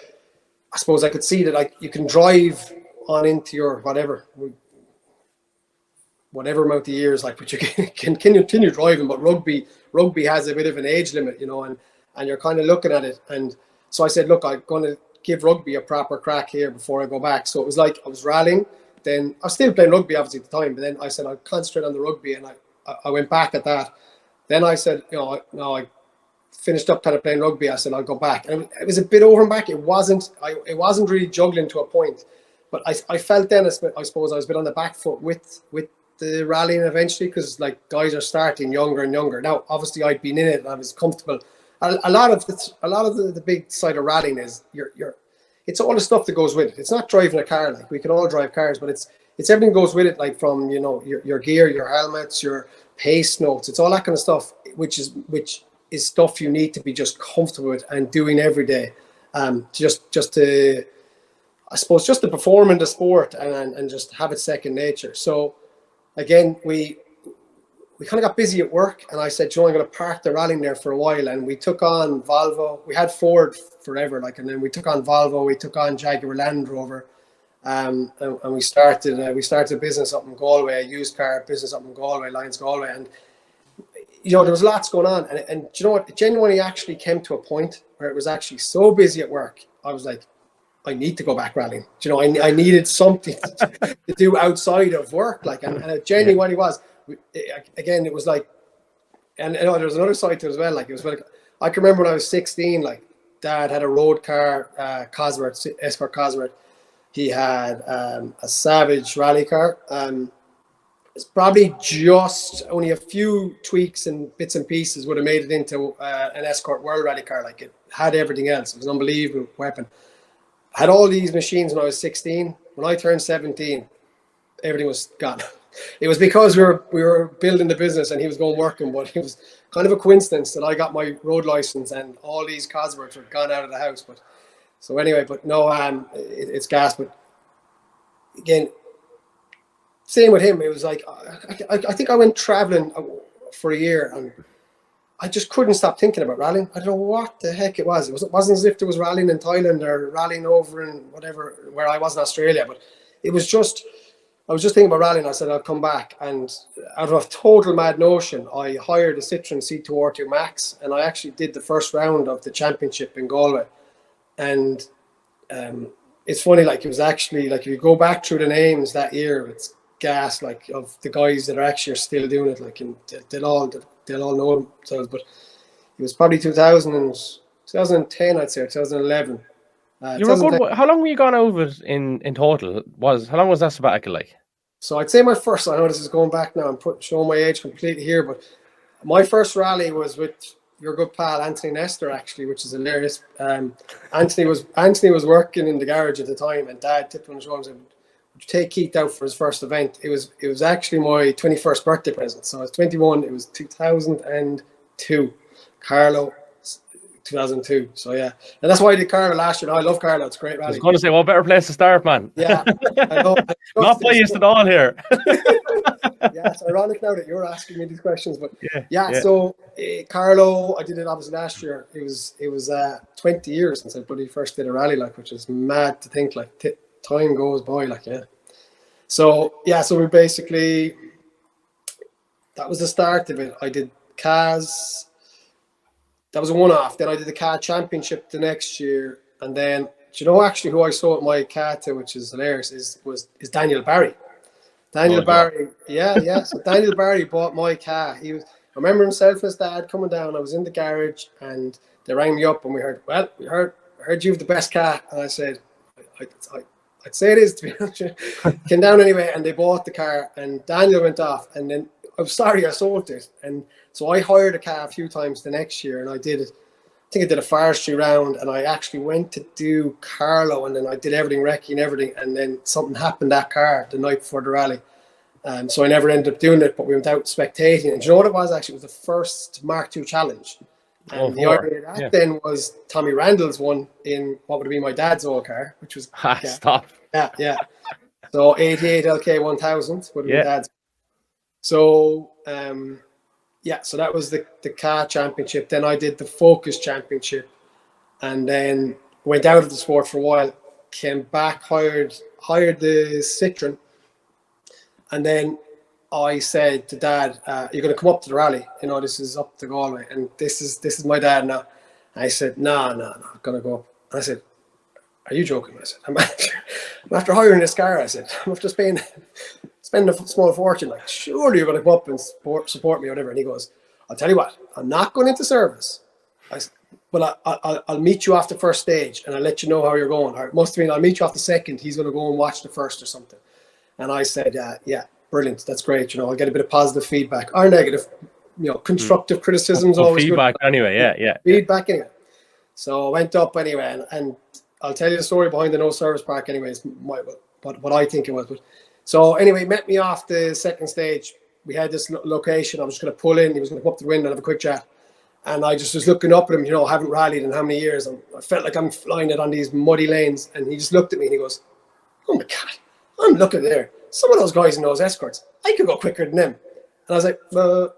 I suppose I could see that, like, you can drive on into your whatever amount of years, like, but you can continue driving. But rugby has a bit of an age limit, and you're kind of looking at it. And so I said, look, I'm going to give rugby a proper crack here before I go back. So it was like I was rallying. Then I was still playing rugby, obviously, at the time. But then I said, I'll concentrate on the rugby, and I went back at that. Then I said, I finished up kind of playing rugby. I said, I'll go back. And it was a bit over and back. It wasn't really juggling to a point. But I felt then, I suppose I was a bit on the back foot with the rallying eventually, because like, guys are starting younger and younger. Now, obviously, I'd been in it and I was comfortable. A lot of the big side of rallying is it's all the stuff that goes with it. It's not driving a car. Like, we can all drive cars, but it's everything goes with it. Like, from your gear, your helmets, your pace notes. It's all that kind of stuff, which is stuff you need to be just comfortable with and doing every day. Just to, I suppose, just to perform in the sport and just have it second nature. So again, we kind of got busy at work, and I said, I'm going to park the rallying there for a while. And we took on Volvo. We had Ford forever, like, and then we took on Volvo. We took on Jaguar Land Rover, and we started a business up in Galway, a used car business up in Galway, Lions Galway, and there was lots going on. And you know what? It genuinely actually came to a point where it was actually so busy at work. I was like, I need to go back rallying. I needed something to do outside of work, like, and it genuinely was. Again, it was like, and there was another side to it as well. Like, it was like, I can remember when I was 16, like, Dad had a road car, Cosworth, Escort Cosworth. He had a Savage rally car. It's probably just only a few tweaks and bits and pieces would have made it into an Escort World Rally car. Like, it had everything else. It was an unbelievable weapon. I had all these machines when I was 16. When I turned 17, everything was gone. It was because we were building the business and he was going working, but it was kind of a coincidence that I got my road license and all these Cosworths were gone out of the house. But so anyway, but no, it's gas. But again, same with him. It was like I think I went traveling for a year and I just couldn't stop thinking about rallying. I don't know what the heck it was. It wasn't as if there was rallying in Thailand or rallying over in whatever, where I was in Australia, but it was just, I was just thinking about rallying. I said, I'll come back. And out of a total mad notion, I hired a Citroen C2R2 Max, and I actually did the first round of the championship in Galway. And it's funny, like, it was actually, like, if you go back through the names that year, it's gas, like, of the guys that are actually still doing it, like, and they'll all know themselves. But it was probably 2010, I'd say, or 2011. You were good. How long were you gone over in total? How long was that sabbatical like? So I'd say my first, I know this is going back now, I'm showing my age completely here, but my first rally was with your good pal Anthony Nestor, actually, which is hilarious. Anthony was working in the garage at the time, and Dad tipped on his arms and would you take Keith out for his first event. It was actually my 21st birthday present. So I was 21. It was 2002. Carlo, 2002. So yeah, and that's why I did Carlo last year. I love Carlo. It's a great rally. I was going to say, what better place to start, man? Yeah, I know. Not biased at all here. Yeah, it's ironic now that you're asking me these questions, but yeah. So Carlo, I did it obviously last year. It was 20 years since I bloody first did a rally, like, which is mad to think, like, time goes by, like, yeah. So yeah, so we basically, that was the start of it. I did CAS. That was a one-off. Then I did the CAD Championship the next year, and then, do you know actually who I sold my CAD to, which is hilarious, is Daniel Barry. Daniel Barry, yeah. So Daniel Barry bought my car. I remember himself and his dad coming down. I was in the garage, and they rang me up, and we heard you have the best car, and I said, I'd say it is, to be honest. Came down anyway, and they bought the car, and Daniel went off, and then I'm sorry I sold it, and so I hired a car a few times the next year, and I think I did a forestry round, and I actually went to do Carlo, and then I did everything, recce and everything, and then something happened that car the night before the rally. So I never ended up doing it, but we went out spectating. And do you know what it was actually? It was the first Mark II challenge. And the idea of that then was Tommy Randall's one in what would be my dad's old car, which was stop. Yeah. So 88 LK 1000 would be my dad's. So so that was the car championship. Then I did the Focus Championship, and then went out of the sport for a while. Came back, hired the Citroen, and then I said to Dad, "You're going to come up to the rally. You know, this is up to Galway, and this is my dad now." I said, "No, I'm going to go up." I said, "Are you joking?" I said, "I'm after hiring this car." I said, "I'm after spending a small fortune. Like, surely you're going to come up and support me or whatever." And he goes, "I'll tell you what, I'm not going into service. I said, but I'll meet you off the first stage and I'll let you know how you're going. Or it must mean I'll meet you off the second. He's going to go and watch the first or something." And I said, yeah, brilliant. That's great. You know, I'll get a bit of positive feedback or negative, constructive criticism is always feedback good. Anyway. Yeah. Feedback anyway. So I went up anyway, and I'll tell you the story behind the no service park anyways, what I think it was. But so anyway, met me off the second stage. We had this location. I was just going to pull in. He was going to come up to the window and have a quick chat. And I just was looking up at him, I haven't rallied in how many years. And I felt like I'm flying it on these muddy lanes. And he just looked at me and he goes, "Oh my God, I'm looking there. Some of those guys in those escorts, I could go quicker than them." And I was like, "What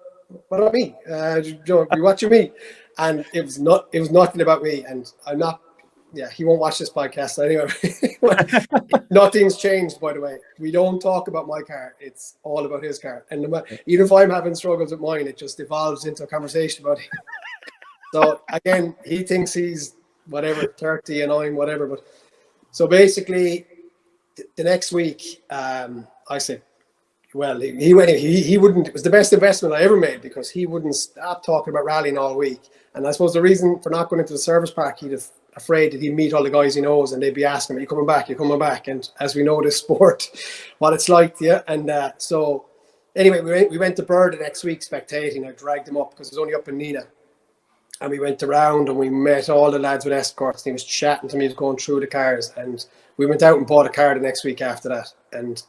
about me? You watching me?" And it was nothing about me. And I'm not, he won't watch this podcast anyway. Nothing's changed, by the way. We don't talk about my car. It's all about his car. And even if I'm having struggles with mine, it just evolves into a conversation about him. So again, he thinks he's whatever, 30 and I'm whatever. But so basically, the next week, I said, well, he wouldn't, it was the best investment I ever made because he wouldn't stop talking about rallying all week. And I suppose the reason for not going into the service park, he'd have afraid that he'd meet all the guys he knows and they'd be asking him, "Are you coming back? You're coming back?" And as we know this sport, what it's like, And so anyway, we went to Bird the next week spectating. I dragged him up because it was only up in Nina. And we went around and we met all the lads with escorts, and he was chatting to me, going through the cars, and we went out and bought a car the next week after that. And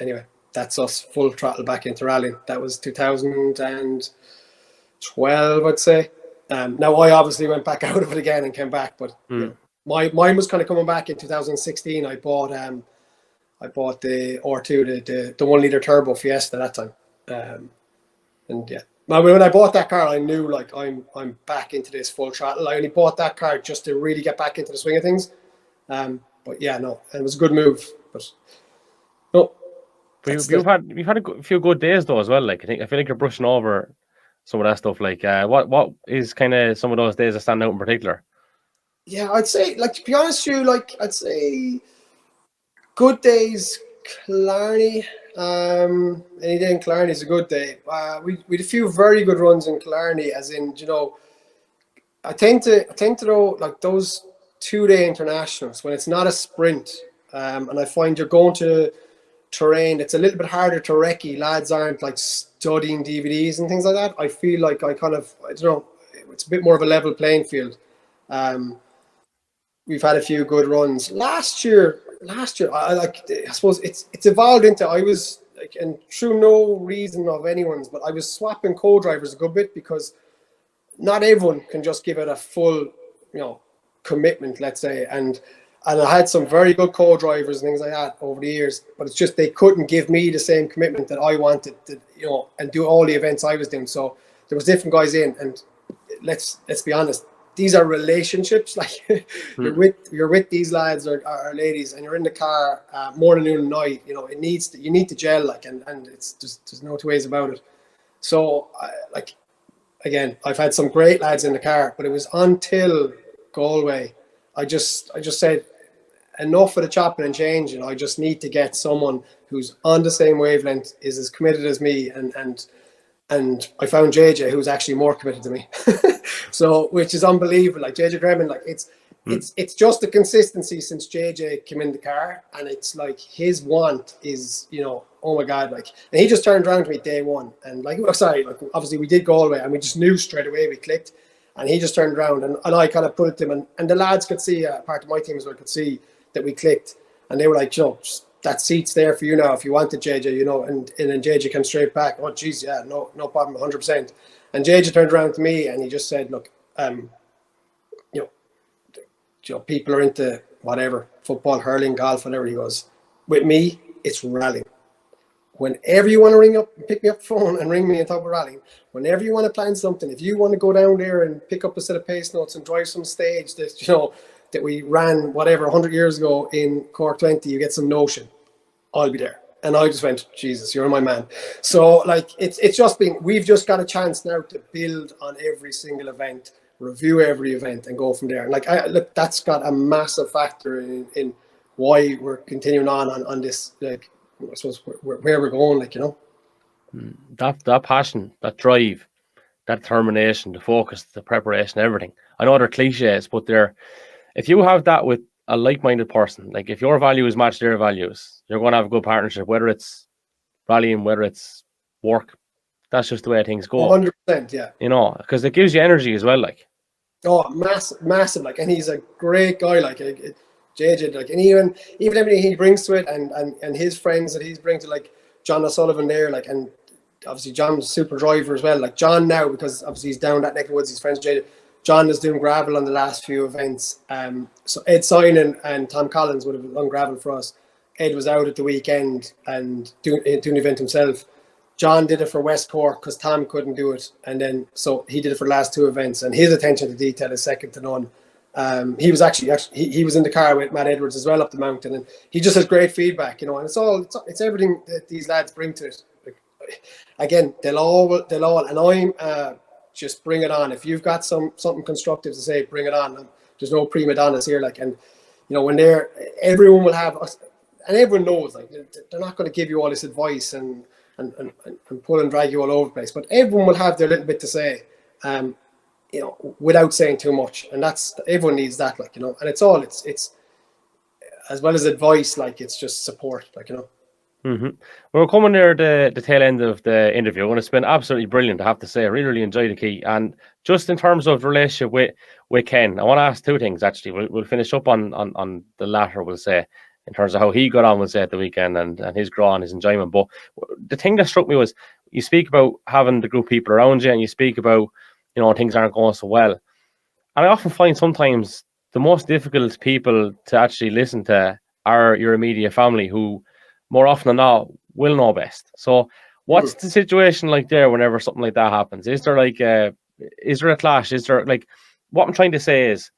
anyway, that's us full throttle back into rallying. That was 2012, I'd say. Now I obviously went back out of it again and came back, but you know, mine was kind of coming back in 2016. I bought the R2, the 1 litre turbo Fiesta that time, and yeah. When I bought that car, I knew like I'm back into this full throttle. I only bought that car just to really get back into the swing of things. But yeah, no, it was a good move. But no, you've had a few good days though as well. Like I feel like you're brushing over some of that stuff. Like what is kind of some of those days that stand out in particular? Yeah, I'd say, like, to be honest with you, like, I'd say good days, Killarney. Any day in Killarney is a good day. We had a few very good runs in Killarney, as in, you know, I tend to know, like, those 2-day internationals when it's not a sprint, and I find you're going to terrain it's a little bit harder to recce. Lads aren't like studying DVDs and things like that. I feel like I don't know, it's a bit more of a level playing field. We've had a few good runs last year. I suppose it's evolved into, I was like, and through no reason of anyone's, but I was swapping co-drivers a good bit, because not everyone can just give it a full, you know, commitment, let's say, and I had some very good co-drivers and things like that over the years, but it's just they couldn't give me the same commitment that I wanted to, you know, and do all the events I was doing. So there was different guys in, and let's be honest, these are relationships. Like you're with these lads or ladies, and you're in the car morning, noon, and night. You know, you need to gel, like, and it's just, there's no two ways about it. So like, again, I've had some great lads in the car, but it was until Galway, I just said, enough of the chopping and changing. I just need to get someone who's on the same wavelength, is as committed as me, and I found JJ, who's actually more committed to me. So, which is unbelievable. Like JJ Gremlin, like it's just the consistency since JJ came in the car, and it's like his want is, you know, oh my God, like, and he just turned around to me day one, and like, like obviously we did Galway, and we just knew straight away we clicked, and he just turned around, and I kind of put it to him, and the lads could see, part of my team as well could see that we clicked, and they were like, you know, that seat's there for you now if you wanted, JJ, you know, and then JJ came straight back, oh geez, yeah, no problem, 100%. And JJ turned around to me and he just said, look, you know, people are into whatever, football, hurling, golf, whatever. He goes, with me, it's rallying. Whenever you want to ring up, pick me up the phone and ring me on top of rallying, whenever you want to plan something, if you want to go down there and pick up a set of pace notes and drive some stage that, you know, that we ran whatever 100 years ago in Cork 20, you get some notion, I'll be there. And I just went, Jesus, you're my man. So like, it's just been, we've just got a chance now to build on every single event, review every event, and go from there. And like, look, that's got a massive factor in why we're continuing on this, like, I suppose where we're going, like, you know. That passion, that drive, that determination, the focus, the preparation, everything. I know they're cliches, but if you have that with a like-minded person, like if your values match their values, you're going to have a good partnership, whether it's rallying, whether it's work. That's just the way things go. 100%, yeah. You know, because it gives you energy as well, like. Oh, massive, like, and he's a great guy, like, JJ, like, and even everything he brings to it, and his friends that he's bringing to, like John O'Sullivan there, like, and obviously John's a super driver as well. Like John now, because obviously he's down that neck of the woods, he's friends with JJ. John is doing gravel on the last few events. So Ed Synan and Tom Collins would have done gravel for us. Ed was out at the weekend and doing an event himself. John did it for West Cork because Tom couldn't do it. And then, so he did it for the last 2 events, and his attention to detail is second to none. He was actually he was in the car with Matt Edwards as well up the mountain, and he just has great feedback, you know, and it's everything that these lads bring to it. Like, again, they'll all, and I'm, just bring it on. If you've got something constructive to say, bring it on. There's no prima donnas here. Like, and you know, when everyone will have, and everyone knows, like, they're not going to give you all this advice and pull and drag you all over the place. But everyone will have their little bit to say, you know, without saying too much. And everyone needs that, like, you know. And it's as well as advice, like, it's just support, like, you know. Mm-hmm. We're coming near the tail end of the interview, and it's been absolutely brilliant, I have to say. I really, really enjoyed it, Keith. And just in terms of the relationship with Ken, I want to ask two things, actually. We'll finish up on the latter, we'll say, in terms of how he got on, we'll say, at the weekend and his grow and his enjoyment. But the thing that struck me was you speak about having the group of people around you, and you speak about, things aren't going so well. And I often find sometimes the most difficult people to actually listen to are your immediate family, who more often than not will know best. So, Mm. what's the situation like there whenever something like that happens? Is there is there a clash? Is there what I'm trying to say is,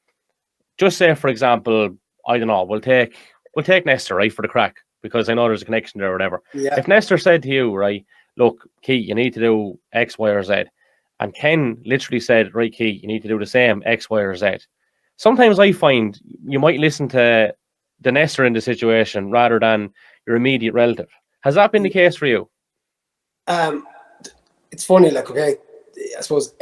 just say for example, I don't know, we'll take Nestor, right, for the crack, because I know there's a connection there or whatever. Yeah. If Nestor said to you, right, look, Keith, you need to do X, Y, or Z, and Ken literally said, right, Keith, you need to do the same X, Y, or Z. Sometimes I find you might listen to the Nestor in the situation rather than your immediate relative. Has that been the case for you? It's funny, like, okay, I suppose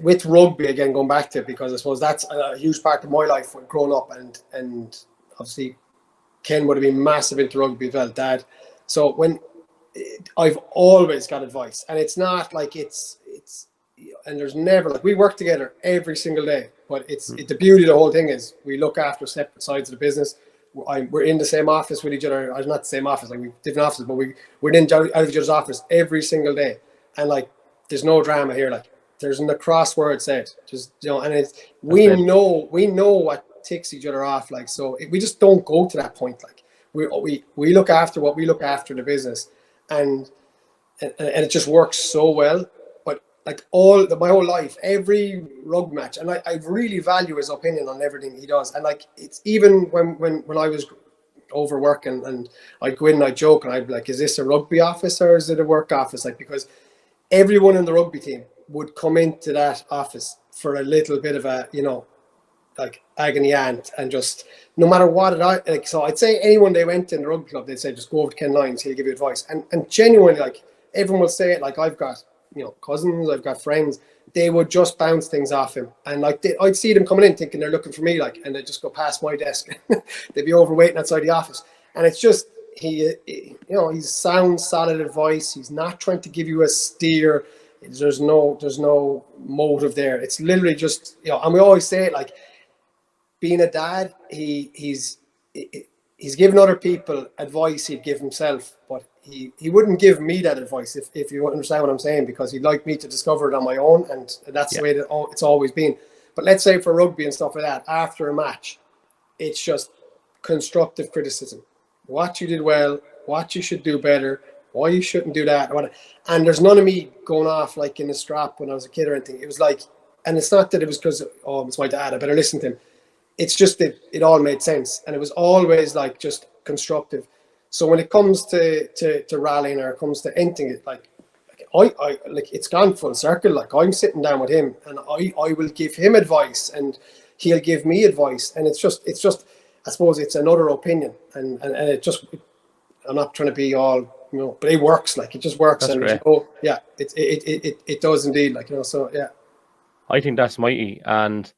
with rugby again, going back to it, because I suppose that's a huge part of my life when growing up, and obviously Ken would have been massive into rugby as well, Dad. So when I've always got advice, and it's not like it's and there's never, like, we work together every single day, but the beauty of the whole thing is we look after separate sides of the business. We're in the same office with each other. Not the same office, like, we different offices, but we're in out of each other's office every single day, and like there's no drama here. Like, there's in the crossword said, just, and we know what ticks each other off. Like, so we just don't go to that point. Like, we look after what we look after the business, and it just works so well. But like my whole life, every rugby match, and I really value his opinion on everything he does. And like, it's even when I was overworking, and I'd go in and I'd joke, and I'd be like, is this a rugby office or is it a work office? Like, because everyone in the rugby team would come into that office for a little bit of a, like, agony aunt, and just no matter what so I'd say anyone they went in the rugby club, they'd say, just go over to Ken Lyons, he'll give you advice. And genuinely, like, everyone will say it. Like, I've got, cousins, I've got friends, they would just bounce things off him, and like, I'd see them coming in thinking they're looking for me, like, and they'd just go past my desk. They'd be over waiting outside the office, and it's just he's sound, solid advice. He's not trying to give you a steer. There's no motive there. It's literally just, and we always say it, like, being a dad, he's given other people advice he'd give himself, but he wouldn't give me that advice, if you understand what I'm saying, because he'd like me to discover it on my own, and that's the way that it's always been. But let's say for rugby and stuff like that, after a match, it's just constructive criticism. What you did well, what you should do better, why you shouldn't do that. And there's none of me going off like in a strap when I was a kid or anything. It was like, and it's not that it was because, oh, it's my dad, I better listen to him. It's just that it all made sense, and it was always like just constructive. So when it comes to rallying, or it comes to anything, like I like, it's gone full circle. Like, I'm sitting down with him, and I will give him advice, and he'll give me advice, and it's just I suppose it's another opinion, and it just, I'm not trying to be all, but it works. Like, it just works. That's and great. It does indeed. Like, so yeah. I think that's mighty, and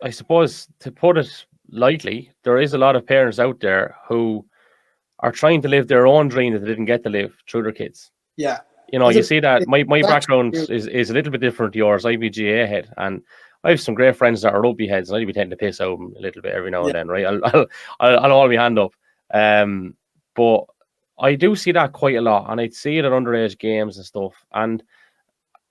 I suppose, to put it lightly, there is a lot of parents out there who are trying to live their own dream that they didn't get to live through their kids. Yeah. You see that my background is a little bit different to yours. I'm a GA head, and I have some great friends that are rugby heads, and I'd be tending to piss out a little bit every now and then, right? I'll hold my hand up. But I do see that quite a lot, and I'd see it at underage games and stuff, and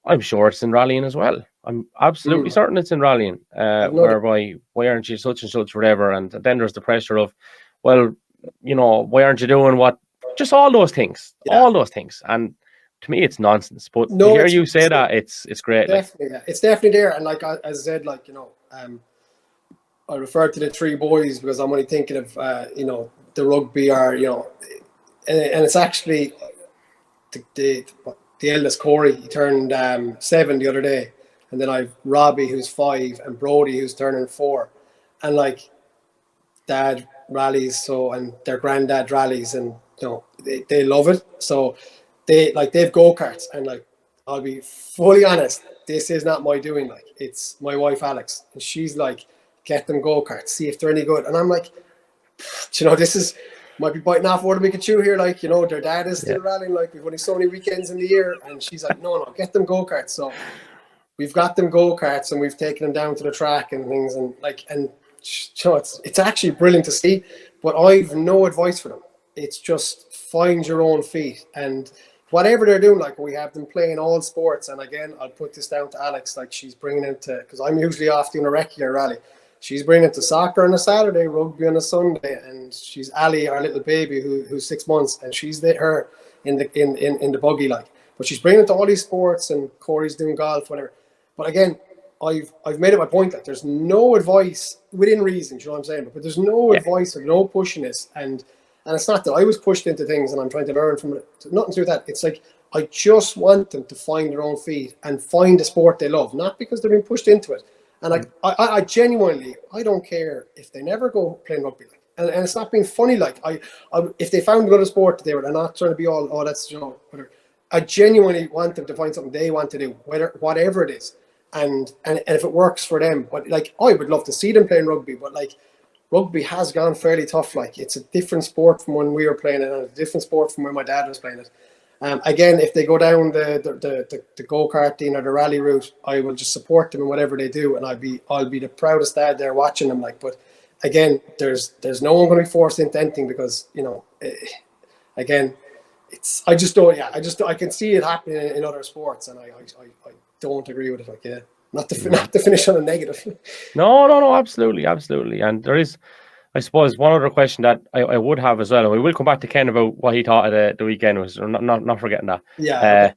I'm sure it's in rallying as well. I'm absolutely certain it's in rallying, whereby, why aren't you such and such, whatever? And then there's the pressure of, well, why aren't you doing what? Just all those things, And to me, it's nonsense. But to hear you say that, it's great. Definitely, it's definitely there. And like, as I said, like, I refer to the three boys because I'm only thinking of, the rugby, or, and it's actually the eldest, Corey, he turned 7 the other day. And then I've Robbie, who's 5, and Brody, who's turning 4. And like, dad rallies, and their granddad rallies, and they love it. So they've go-karts, and like, I'll be fully honest, this is not my doing. Like, it's my wife Alex, and she's like, get them go-karts, see if they're any good. And I'm like, this is, might be biting off more than we can chew here. Like, you know, their dad is still Yeah. rallying. Like, we've only so many weekends in the year, and she's like, no, get them go-karts. So we've got them go-karts, and we've taken them down to the track and things, and you know, it's actually brilliant to see. But I've no advice for them. It's just find your own feet, and whatever they're doing, like we have them playing all sports. And again, I'll put this down to Alex. Like, she's bringing it to, because I'm usually off doing a regular rally. She's bringing it to soccer on a Saturday, rugby on a Sunday, and she's Ali, our little baby, who's 6 months, and she's her in the buggy, like. But she's bringing it to all these sports, and Corey's doing golf, whatever. But again, I've made it my point, like, there's no advice within reason, you know what I'm saying? But there's no advice or no pushing this, and it's not that I was pushed into things and I'm trying to learn from it. Nothing to do with that. It's like, I just want them to find their own feet and find a sport they love, not because they're being pushed into it. And I genuinely, I don't care if they never go playing rugby. And it's not being funny. Like, if they found another sport they were, they're not trying to be all, that's, you know, whatever. I genuinely want them to find something they want to do, whatever it is. And if it works for them. But like, I would love to see them playing rugby, but like, rugby has gone fairly tough. Like, it's a different sport from when we were playing it, and a different sport from when my dad was playing it. Again, if they go down the go-karting or the rally route, I will just support them in whatever they do, and I'll be the proudest dad there watching them. Like, but again, there's no one going to be forced into anything, because, you know, again, I can see it happening in other sports, and I don't agree with it. Like, not to finish on a negative. No, absolutely. And there is, I suppose, one other question that I would have as well, and we will come back to Ken about what he thought of the weekend, was not forgetting that. Yeah.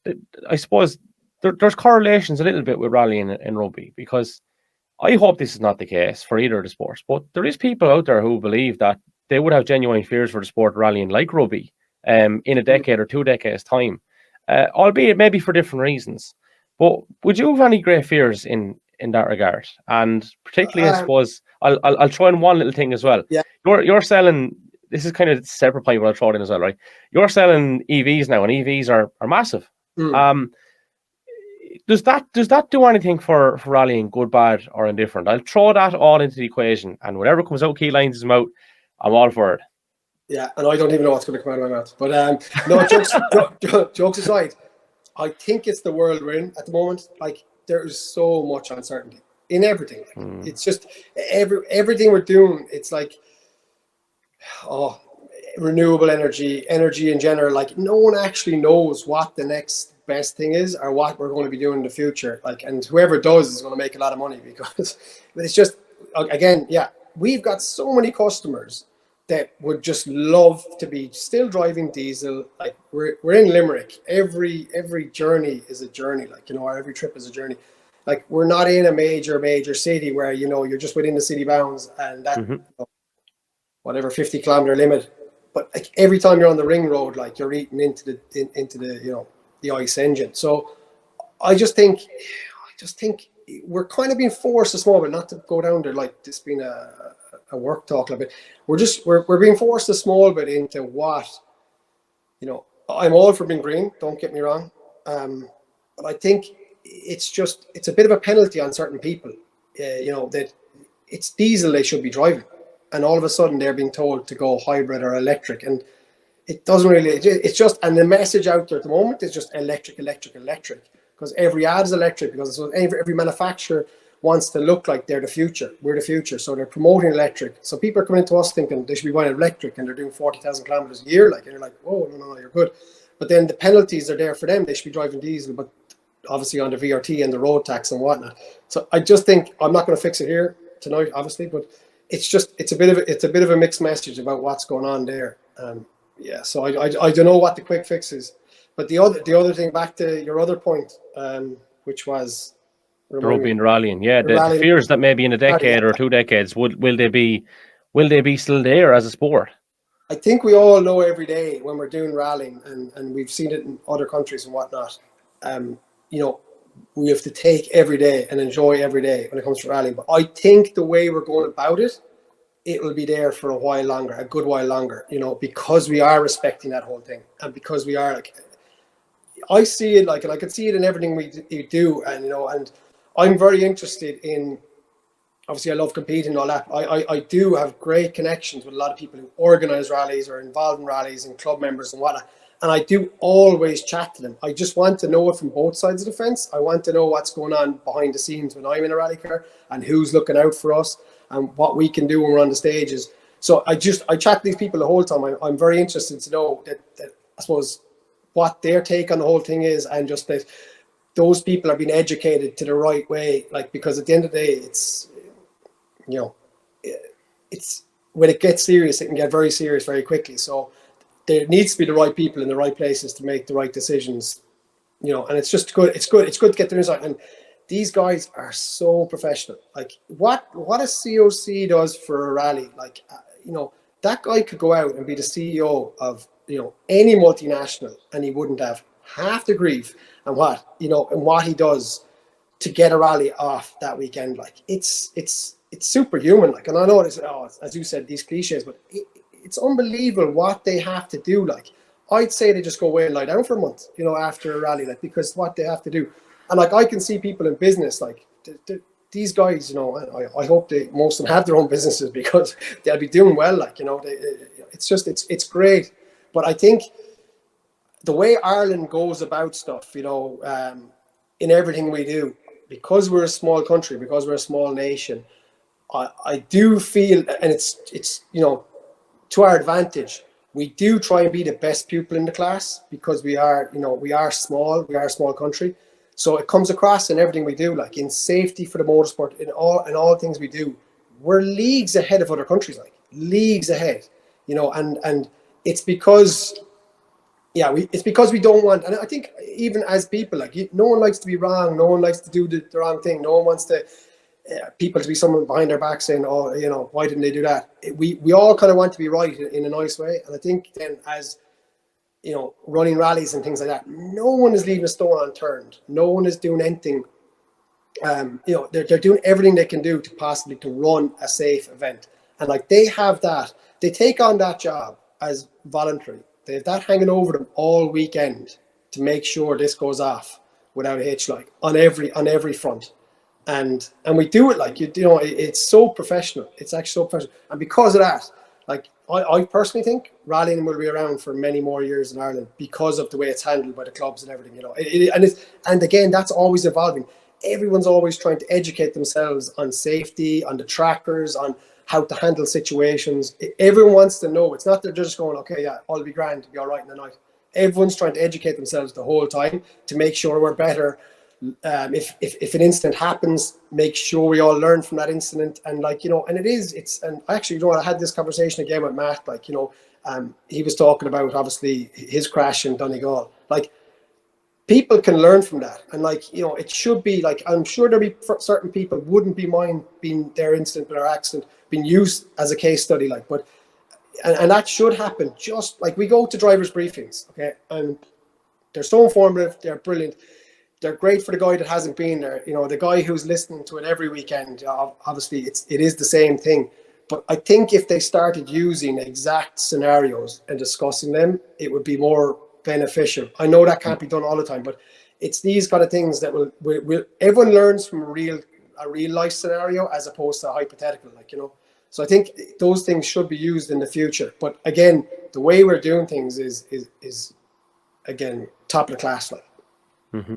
Okay. I suppose there's correlations a little bit with rallying in rugby, because I hope this is not the case for either of the sports, but there is people out there who believe that they would have genuine fears for the sport rallying like rugby in a decade or 2 decades time, albeit maybe for different reasons. But would you have any great fears in that regard? And particularly, I suppose, I'll throw in one little thing as well. Yeah. You're selling, this is kind of a separate point, but I'll throw it in as well, right? You're selling EVs now, and EVs are massive. Does that do anything for rallying, good, bad, or indifferent? I'll throw that all into the equation, and whatever comes out Keith Lyons' mouth, I'm all for it. Yeah, and I don't even know what's going to come out of my mouth. But no, jokes aside, I think it's the world we're in at the moment. Like, there is so much uncertainty in everything. Like, it's just everything we're doing. It's like, renewable energy in general. Like, no one actually knows what the next best thing is, or what we're going to be doing in the future. Like, and whoever does is going to make a lot of money, because it's just, again, we've got so many customers that would just love to be still driving diesel. Like, we're in Limerick. Every journey is a journey, like, you know, or every trip is a journey. Like, we're not in a major city where, you know, you're just within the city bounds, and that, you know, whatever 50-kilometer limit. But like, every time you're on the ring road, like, you're eating into the you know, the ICE engine. So I just think we're kind of being forced a small bit, not to go down there like this being a work talk a little bit. We're being forced a small bit into what, you know, I'm all for being green, don't get me wrong. But I think it's a bit of a penalty on certain people, you know, that it's diesel they should be driving, and all of a sudden they're being told to go hybrid or electric, and it doesn't really, it's just, and the message out there at the moment is just electric, because every ad is electric, because every manufacturer wants to look like they're the future. We're the future. So they're promoting electric. So people are coming to us thinking they should be buying electric, and they're doing 40,000 kilometers a year. Like, and you're like, oh, no, you're good. But then the penalties are there for them. They should be driving diesel, but obviously on the VRT and the road tax and whatnot. So I just think, I'm not going to fix it here tonight, obviously, but it's a bit of a mixed message about what's going on there. So I don't know what the quick fix is. But the other thing, back to your other point, which was the rugby and rallying, the fears that maybe in a decade or 2 decades will they be still there as a sport? I think we all know every day when we're doing rallying, and we've seen it in other countries and whatnot. You know, we have to take every day and enjoy every day when it comes to rallying. But I think the way we're going about it, it will be there for a good while longer. You know, because we are respecting that whole thing, and because we are like, I see it like, and I can see it in everything we do, and you know, and I'm very interested in obviously I love competing and all that. I do have great connections with a lot of people who organize rallies or involved in rallies and club members and whatnot. And I do always chat to them. I just want to know it from both sides of the fence. I want to know what's going on behind the scenes when I'm in a rally car and who's looking out for us and what we can do when we're on the stages. So I chat to these people the whole time. I'm very interested to know that I suppose what their take on the whole thing is, and just that those people are being educated to the right way. Like, because at the end of the day, it's, you know, it's when it gets serious, it can get very serious very quickly. So there needs to be the right people in the right places to make the right decisions, you know, and it's just good. It's good to get their insight. And these guys are so professional. Like what a COC does for a rally, like, you know, that guy could go out and be the CEO of, you know, any multinational, and he wouldn't have half the grief and what he does to get a rally off that weekend. Like it's superhuman. Like, and I know it's, as you said, these cliches, but it's unbelievable what they have to do. Like, I'd say they just go away and lie down for a month, you know, after a rally, like, because what they have to do. And like, I can see people in business, like these guys, you know, I hope most of them have their own businesses, because they'll be doing well. Like, you know, it's great. But I think the way Ireland goes about stuff, you know, in everything we do, because we're a small country, because we're a small nation, I do feel, and it's, you know, to our advantage, we do try and be the best pupil in the class, because we are, you know, we are a small country. So it comes across in everything we do, like in safety for the motorsport, in all things we do, we're leagues ahead of other countries, like leagues ahead, you know, and it's because, yeah, it's because we don't want, and I think even as people, like, no one likes to be wrong, no one likes to do the wrong thing, no one wants to people to be someone behind their back saying, oh, you know, why didn't they do that? We all kind of want to be right in a nice way. And I think then, as you know, running rallies and things like that, no one is leaving a stone unturned. No one is doing anything. You know, they're doing everything they can do to run a safe event. And like, they have that, they take on that job as voluntary. They have that hanging over them all weekend to make sure this goes off without a hitch, like on every front. And we do it, like, you know, it's so professional. It's actually so professional. And because of that, like, I personally think rallying will be around for many more years in Ireland, because of the way it's handled by the clubs and everything, you know. And again, that's always evolving. Everyone's always trying to educate themselves on safety, on the trackers, on how to handle situations. Everyone wants to know. It's not that they're just going, okay, yeah, I'll be grand, be all right in the night. Everyone's trying to educate themselves the whole time to make sure we're better. If an incident happens, make sure we all learn from that incident. And like, you know, and and actually, you know, I had this conversation again with Matt, like, you know, he was talking about obviously his crash in Donegal. Like, people can learn from that, and like, you know, it should be like, I'm sure there'll be certain people wouldn't be mind being their incident or accident being used as a case study, like, but and that should happen. Just like, we go to drivers briefings, okay, and they're so informative, they're brilliant. They're great for the guy that hasn't been there. You know, the guy who's listening to it every weekend, obviously it is the same thing. But I think if they started using exact scenarios and discussing them, it would be more beneficial. I know that can't be done all the time, but it's these kind of things that will everyone learns from a real life scenario as opposed to a hypothetical, like, you know. So I think those things should be used in the future. But again, the way we're doing things is again, top of the class, like. Mm-hmm.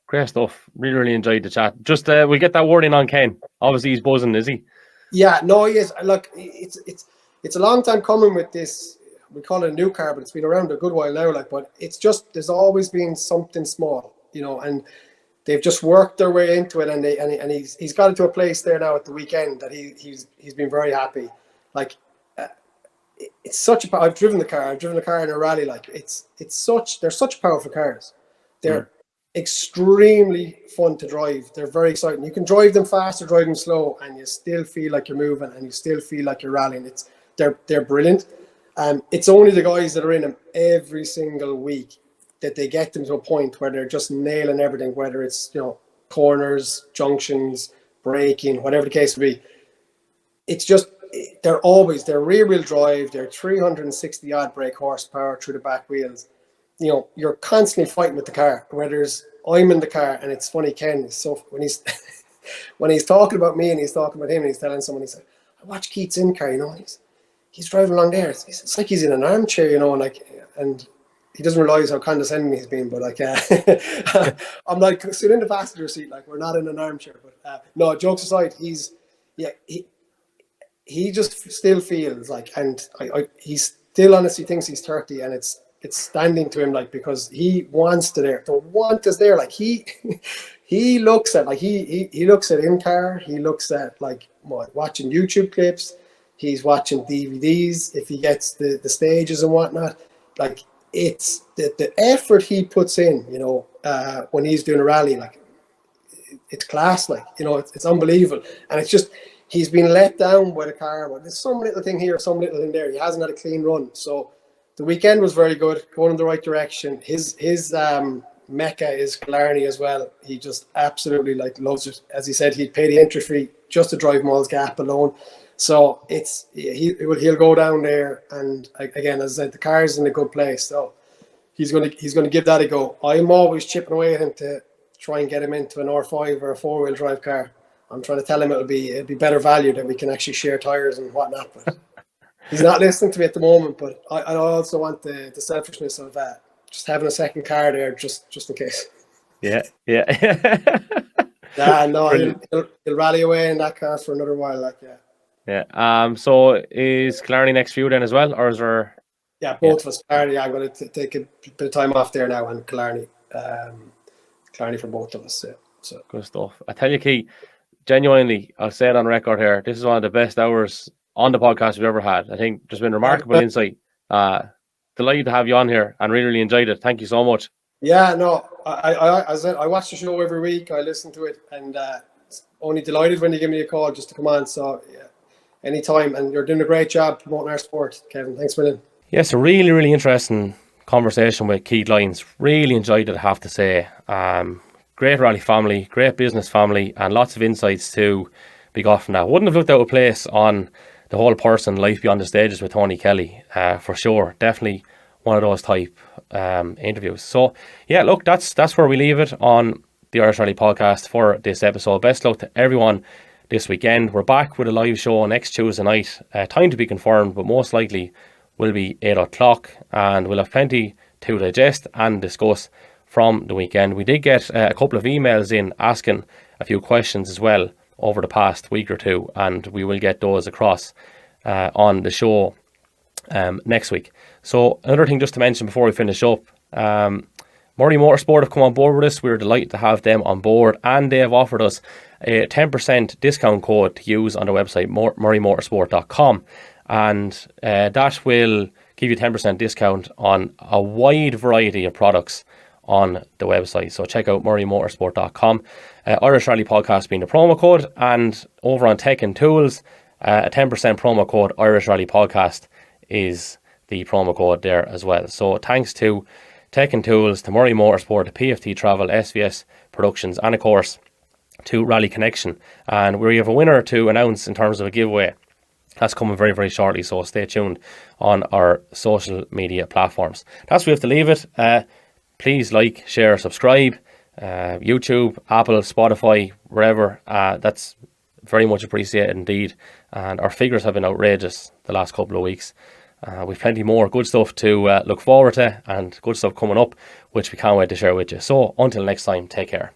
Great stuff. Really enjoyed the chat. Just we get that word in on Ken. Obviously, he's buzzing, is he? Yeah, no, he is. Look, it's a long time coming with this. We call it a new car, but it's been around a good while now. Like, but it's just, there's always been something small, you know, and they've just worked their way into it, and he's got it to a place there now at the weekend that he's been very happy. Like, it's such a. I've driven the car in a rally. Like, they're such powerful cars. They're extremely fun to drive. They're very exciting. You can drive them fast or drive them slow, and you still feel like you're moving, and you still feel like you're rallying. They're brilliant. It's only the guys that are in them every single week that they get them to a point where they're just nailing everything, whether it's, you know, corners, junctions, braking, whatever the case may be. It's just, they're rear wheel drive. They're 360 odd brake horsepower through the back wheels. You know, you're constantly fighting with the car. I'm in the car, and it's funny, Ken. So when when he's talking about me and he's talking about him and he's telling someone, he's like, I watch Keith's in car, you know, he's driving along there. It's like he's in an armchair, you know, and he doesn't realize how condescending he's been, but like, I'm like, sit in the passenger seat, like we're not in an armchair. But no, jokes aside, he just still feels like, and he still honestly thinks he's 30, and it's standing to him, like, because he wants to there. The want is there. Like he looks at, like he looks at in car. He looks at like watching YouTube clips. He's watching DVDs if he gets the stages and whatnot. Like it's the effort he puts in, you know, when he's doing a rally, like it's class, like, you know, it's unbelievable. And it's just, he's been let down by the car. But there's some little thing here, some little in there. He hasn't had a clean run. So the weekend was very good, going in the right direction. His mecca is Killarney as well. He just absolutely like loves it. As he said, he'd pay the entry fee just to drive Moll's Gap alone. So he'll go down there, and again, as I said, the car's in a good place. So he's gonna give that a go. I'm always chipping away at him to try and get him into an R5 or a 4-wheel drive car. I'm trying to tell him it'll be better value, that we can actually share tires and whatnot. But he's not listening to me at the moment. But I also want the selfishness of just having a second car there, just in case. Yeah. No, he'll rally away in that car for another while. Like, yeah. Yeah. So is Killarney next for you then as well, or is there? Yeah, both of us. Killarney. I'm going to take a bit of time off there now, and Killarney for both of us. Yeah. So good stuff. I tell you, Keith, genuinely, I'll say it on record here, this is one of the best hours on the podcast we've ever had. I think there's been remarkable insight. Delighted to have you on here, and really enjoyed it. Thank you so much. Yeah, no, I watch the show every week. I listen to it, and only delighted when you give me a call just to come on. So yeah, anytime, and you're doing a great job promoting our sport, Kevin. Thanks a million. Yes, a really interesting conversation with Keith Lyons. Really enjoyed it, I have to say. Great rally family, great business family, and lots of insights to be got from that. Wouldn't have looked out of place on the whole person, life beyond the stages with Tony Kelly, for sure. Definitely one of those type interviews. So yeah, look, that's where we leave it on the Irish Rally podcast for this episode. Best luck to everyone this weekend. We're back with a live show next Tuesday night. Time to be confirmed, but most likely will be 8 o'clock, and we'll have plenty to digest and discuss from the weekend. We did get a couple of emails in asking a few questions as well over the past week or two, and we will get those across on the show next week. So another thing just to mention before we finish up, Murray Motorsport have come on board with us. We're delighted to have them on board, and they have offered us a 10% discount code to use on their website, murraymotorsport.com, and that will give you 10% discount on a wide variety of products on the website. So check out murraymotorsport.com. Irish Rally Podcast being the promo code, and over on Tech and Tools, a 10% promo code Irish Rally Podcast is the promo code there as well. So thanks to Tech and Tools, to Murray Motorsport, to PFT Travel, SVS Productions, and of course to Rally Connection. And we have a winner to announce in terms of a giveaway. That's coming very, very shortly, so stay tuned on our social media platforms. That's where we have to leave it. Please like, share, subscribe, YouTube, Apple, Spotify, wherever. That's very much appreciated indeed. And our figures have been outrageous the last couple of weeks. We've plenty more good stuff to look forward to, and good stuff coming up, which we can't wait to share with you. So until next time, take care.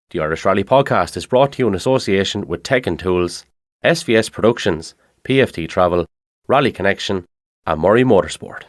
The Irish Rally Podcast is brought to you in association with Tech and Tools, SVS Productions, PFT Travel, Rally Connection, and Murray Motorsport.